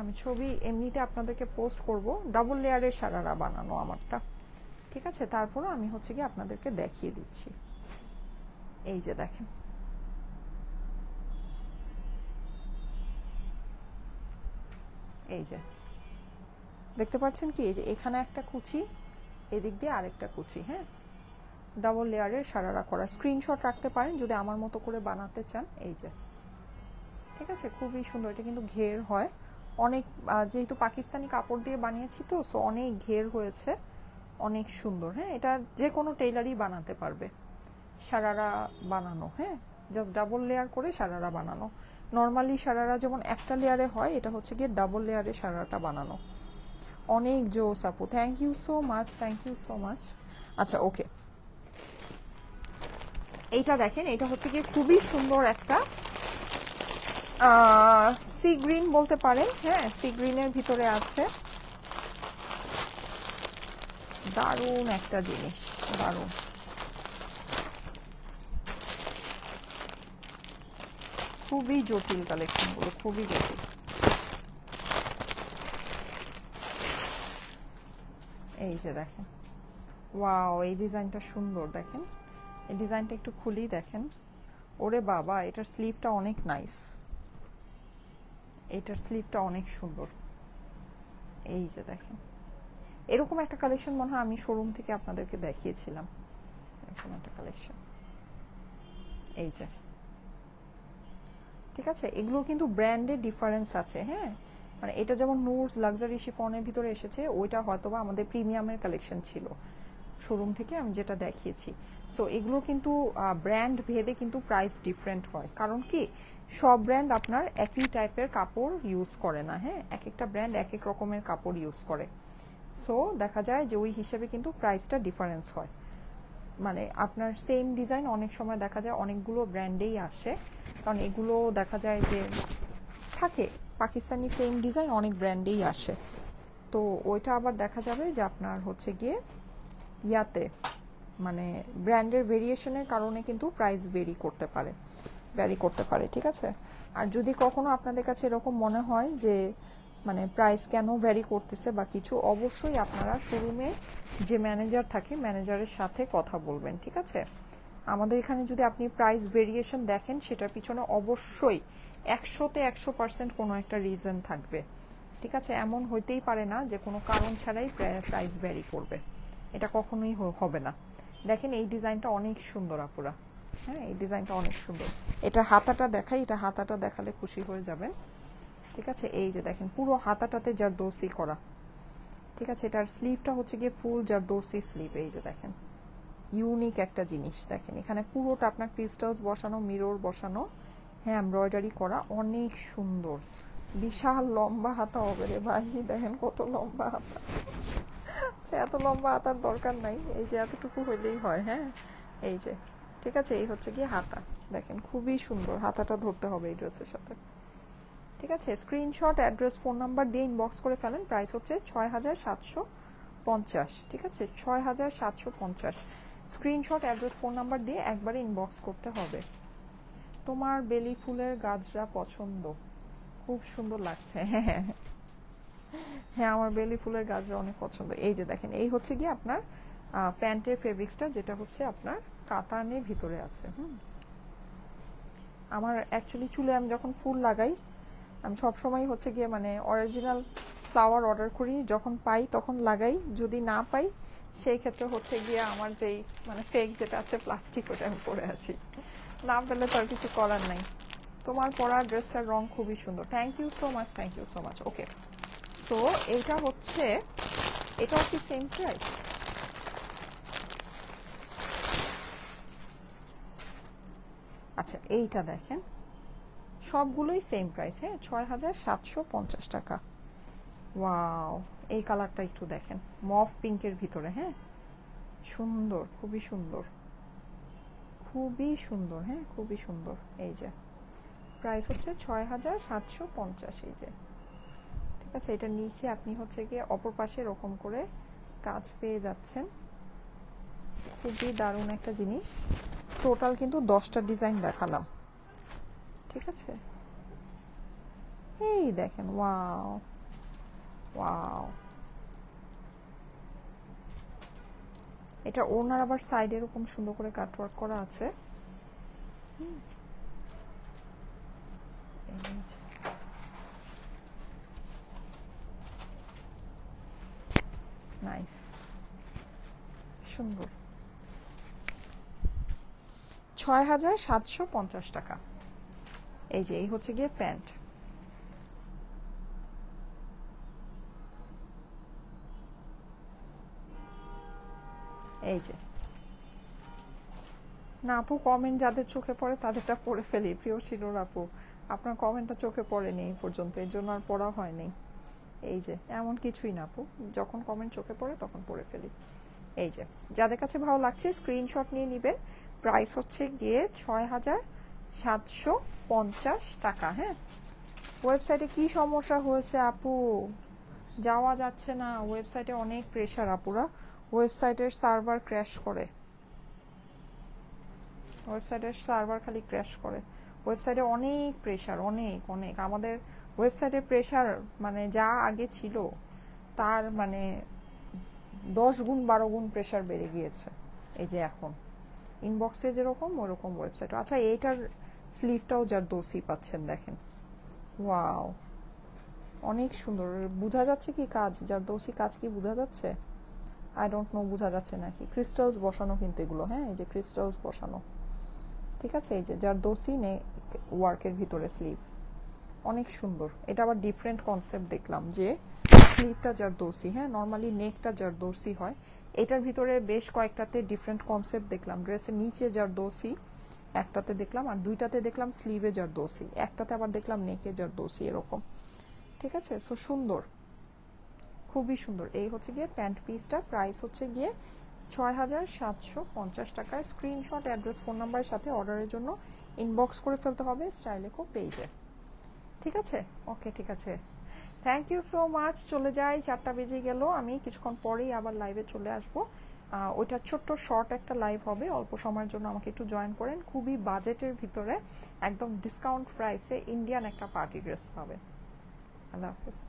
আমি ছবি এমনিতে আপনাদেরকে পোস্ট করব। ডাবল লেয়ারের সারারা বানানো আমারটা। ঠিক আছে, তারপর আমি হচ্ছে গিয়ে আপনাদেরকে দেখিয়ে দিচ্ছি। এই যে দেখেন, এই যে দেখতে পাচ্ছেন কি, এই যে এখানে একটা কুচি, এদিক দিয়ে আরেকটা কুচি। হ্যাঁ, ডাবল লেয়ারের সারারা করা। স্ক্রিনশট রাখতে পারেন যদি আমার মতো করে বানাতে চান। এই যে, ঠিক আছে, খুবই সুন্দর। এটা কিন্তু ঘের হয় অনেক, যেহেতু পাকিস্তানি কাপড় দিয়ে বানিয়েছি তো, সো অনেক ঘের হয়েছে, অনেক সুন্দর। হ্যাঁ, এটা যে কোনো টেইলারই বানাতে পারবে সারারা বানানো। হ্যাঁ, জাস্ট ডাবল লেয়ার করে সারারা বানানো। নর্মালি সারারা যেমন একটা লেয়ারে হয়, এটা হচ্ছে গিয়ে ডাবল লেয়ারে সারারাটা বানানো। অনেক জোস আপু, thank you so much, thank you so much. আচ্ছা, ওকে, এইটা দেখেন, এটা হচ্ছে গিয়ে খুবই সুন্দর একটা সি গ্রিন বলতে পারেন। হ্যাঁ, সি গ্রিনের ভিতরে আছে, দারুণ একটা জিনিস, দারুণ। খুবই জটিল কালেকশনগুলো, খুবই জটিল। এই যে দেখেন, ওয়াও, এই ডিজাইনটা সুন্দর। দেখেন এই ডিজাইনটা একটু খুলি, দেখেন। ওরে বাবা, এটার স্লিভটা অনেক নাইস, এটার স্লিভটা অনেক সুন্দর। এই যে দেখেন, এরকম একটা কালেকশন মনে হয় আমি শোরুম থেকে আপনাদেরকে দেখিয়েছিলাম, এরকম একটা কালেকশন। এই যে, ঠিক আছে, এগুলোর কিন্তু ব্র্যান্ডের ডিফারেন্স আছে। হ্যাঁ, মানে এটা যেমন নূরস লাক্সারি শিফনের ভিতরে এসেছে, ওইটা হয়তোবা আমাদের প্রিমিয়ামের কালেকশন ছিল শোরুম থেকে আমি যেটা দেখিয়েছি। সো এগুলো কিন্তু ব্র্যান্ড ভেদে কিন্তু প্রাইস ডিফারেন্ট হয়। কারণ কি, সব ব্র্যান্ড আপনার একই টাইপের কাপড় ইউজ করে না। হ্যাঁ, এক একটা ব্র্যান্ড এক এক রকমের কাপড় ইউজ করে। সো দেখা যায় যে ওই হিসেবে কিন্তু প্রাইসটা ডিফারেন্স হয়। মানে আপনার সেম ডিজাইন অনেক সময় দেখা যায় অনেকগুলো ব্র্যান্ডেই আসে, কারণ এগুলো দেখা যায় যে থাকে পাকিস্তানি সেম ডিজাইন অনেক ব্র্যান্ডেই আসে। তো ওইটা আবার দেখা যাবে যে আপনার হচ্ছে গিয়ে ইয়াতে, মানে ব্র্যান্ডের ভেরিয়েশনের কারণে কিন্তু প্রাইস ভ্যারি করতে পারে। ঠিক আছে, আর যদি কখনো আপনাদের কাছে এরকম মনে হয় যে মানে প্রাইস কেন ভ্যারি করতেছে বা কিছু, অবশ্যই আপনারা শোরুমে যে ম্যানেজার থাকে ম্যানেজারের সাথে কথা বলবেন। ঠিক আছে, আমাদের এখানে যদি আপনি প্রাইস ভেরিয়েশন দেখেন, সেটার পিছনে অবশ্যই 100তে 100% কোনো একটা রিজন থাকবে। ঠিক আছে, এমন হইতেই পারে না যে কোনো কারণ ছাড়াই প্রাইস ভ্যারি করবে, এটা কখনোই হবে না। দেখেন এই ডিজাইনটা অনেক সুন্দর আপুরা। হ্যাঁ, এই ডিজাইনটা অনেক সুন্দর। এটা হাতাটা দেখাই, এটা হাতাটা দেখালে খুশি হয়ে যাবেন। ঠিক আছে, এই যে দেখেন পুরো হাতাটাতে জারদৌসি করা। ঠিক আছে, এটার স্লিভটা হচ্ছে গিয়ে ফুল জারদৌসি স্লিভ। এই যে দেখেন, ইউনিক একটা জিনিস। দেখেন এখানে পুরোটা আপনার ক্রিস্টালস বসানো, মিরর বসানো, হ্যাঁ, এমব্রয়ডারি করা, অনেক সুন্দর। বিশাল লম্বা হাতা হবে রে ভাই, দেখেন কত লম্বা হাতা। আচ্ছা, এত লম্বা হাতার দরকার নাই, এই যে এতটুকু হইলেই হয়। হ্যাঁ, এই যে, ঠিক আছে, এই হচ্ছে গিয়ে হাতা। দেখেন খুবই সুন্দর, হাতাটা ধরতে হবে এই ড্রেসের সাথে। ঠিক আছে, স্ক্রিনশট, অ্যাড্রেস, ফোন নাম্বার দিয়ে ইনবক্স করে ফেলেন। প্রাইস হচ্ছে ৬,৭৫০। ঠিক আছে, ৬,৭৫০। স্ক্রিনশট, অ্যাড্রেস, ফোন নাম্বার দিয়ে একবারে ইনবক্স করতে হবে। তোমার বেলি ফুলের গাজরা পছন্দ, খুব সুন্দর লাগছে। হ্যাঁ হ্যাঁ, আমার বেলি ফুলের গাজরা অনেক পছন্দ। এই যে দেখেন, এই হচ্ছে গিয়ে আপনার প্যান্টের ফেব্রিক্সটা, যেটা হচ্ছে আপনার কাতানের ভিতরে আছে। আমার অ্যাকচুয়ালি চুলে আমি যখন ফুল লাগাই আমি সবসময় হচ্ছে গিয়ে মানে অরিজিনাল ফ্লাওয়ার অর্ডার করি, যখন পাই তখন লাগাই, যদি না পাই সেই ক্ষেত্রে হচ্ছে গিয়ে আমার যেই মানে ফেক যেটা আছে প্লাস্টিক, ওটা আমি পরে আসি, না পেলে তো আর কিছু করার নাই। তোমার পরা ড্রেসটার রং খুবই সুন্দর, thank you so much, thank you so much. Okay, so এইটা হচ্ছে, এটাও কি সেম প্রাইস? আচ্ছা এইটা দেখেন, সবগুলোই সেম প্রাইস, হ্যাঁ ৬,৭৫০ টাকা। ওয়াও, এই কালারটা একটু দেখেন, মফ পিঙ্কের ভিতরে, হ্যাঁ সুন্দর, খুবই সুন্দর, খুবই সুন্দর, হ্যাঁ খুবই সুন্দর। এই যে প্রাইস হচ্ছে ৬,৭৫০, এই যে ঠিক আছে। এটা নিচে আপনি হচ্ছে গিয়ে অপর পাশে এরকম করে কাজ পেয়ে যাচ্ছেন, খুবই দারুণ একটা জিনিস। টোটাল কিন্তু 10টা ডিজাইন দেখালাম, ঠিক আছে। এই দেখেন, ওয়াও ওয়াও, এটা ওনার আবার সাইডে এরকম সুন্দর করে কাটওয়ার্ক করা আছে। নাইস, সুন্দর। ৬,৭৫০ টাকা। এই যে এই হচ্ছে গিয়ে প্যান্ট, এই যে না আপু, কমেন্ট যাদের চোখে পড়ে তাদেরটা পড়ে ফেলি। প্রিয় শিরোর আপু, আপনার কমেন্টটা চোখে পড়েনি এই পর্যন্ত, এর জন্য আর পড়া হয়নি। এই যে এমন কিছুই না আপু, যখন কমেন্ট চোখে পড়ে তখন পড়ে ফেলি। এই যে যাদের কাছে ভালো লাগছে স্ক্রিনশট নিয়ে নেবেন। প্রাইস হচ্ছে গিয়ে ৬,৭৫০ টাকা। হ্যাঁ, ওয়েবসাইটে কি সমস্যা হয়েছে আপু? যাওয়া যাচ্ছে না, ওয়েবসাইটে অনেক প্রেশার আপুরা, ওয়েবসাইটের সার্ভার ক্র্যাশ করে, ওয়েবসাইটের সার্ভার খালি ক্র্যাশ করে। ওয়েবসাইটে অনেক প্রেশার, অনেক অনেক, আমাদের ওয়েবসাইটের প্রেশার মানে যা আগে ছিল তার মানে 10 গুণ 12 গুণ প্রেশার বেড়ে গিয়েছে। এই যে এখন ইনবক্সে যেরকম ওরকম ওয়েবসাইট। আচ্ছা এইটার স্লিভটাও জারদৌসি পাচ্ছেন, দেখেন ওয়াও, অনেক সুন্দর। বোঝা যাচ্ছে কি কাজ, জারদৌসি কাজ কি বোঝা যাচ্ছে? আই ডোন্ট নো বোঝা যাচ্ছে নাকি। ক্রিস্টালস বসানো কিন্তু এগুলো, হ্যাঁ এই যে ক্রিস্টালস বসানো, ঠিক আছে। এই যে জারদৌসি ওয়ার্কের ভিতরে স্লিভ, অনেক সুন্দর। এটা আবার ডিফারেন্ট কনসেপ্ট দেখলাম যে স্লিভটা জারদৌসি, হ্যাঁ নর্মালি নেকটা জারদৌসি হয়, এটার ভিতরে বেশ কয়েকটাতে ডিফারেন্ট কনসেপ্ট দেখলাম। ড্রেসের নিচে জারদৌসি একটাতে দেখলাম, আর দুইটাতে দেখলাম স্লিভে জারদৌসি, একটাতে আবার দেখলাম নেকে জারদৌসি, এরকম, ঠিক আছে। সো সুন্দর, খুবই সুন্দর। এই হচ্ছে গিয়ে প্যান্ট পিসটা, প্রাইস হচ্ছে গিয়ে ৬,৭৫০ টাকায়। স্ক্রিনশট, অ্যাড্রেস, ফোন নাম্বারের সাথে অর্ডারের জন্য ইনবক্স করে ফেলতে হবে স্টাইলেকো পেজে, ঠিক আছে। ওকে, ঠিক আছে, থ্যাংক ইউ সো মাচ। চলে যাই, 4টা বেজে গেল, আমি কিছুক্ষণ পরেই আবার লাইভে চলে আসবো। ওইটা ছোট্ট শর্ট একটা লাইভ হবে, অল্প সময়ের জন্য আমাকে একটু জয়েন করেন। খুবই বাজেটের ভিতরে একদম ডিসকাউন্ট প্রাইসে ইন্ডিয়ান একটা পার্টি ড্রেস পাবে। আল্লাহ হাফেজ।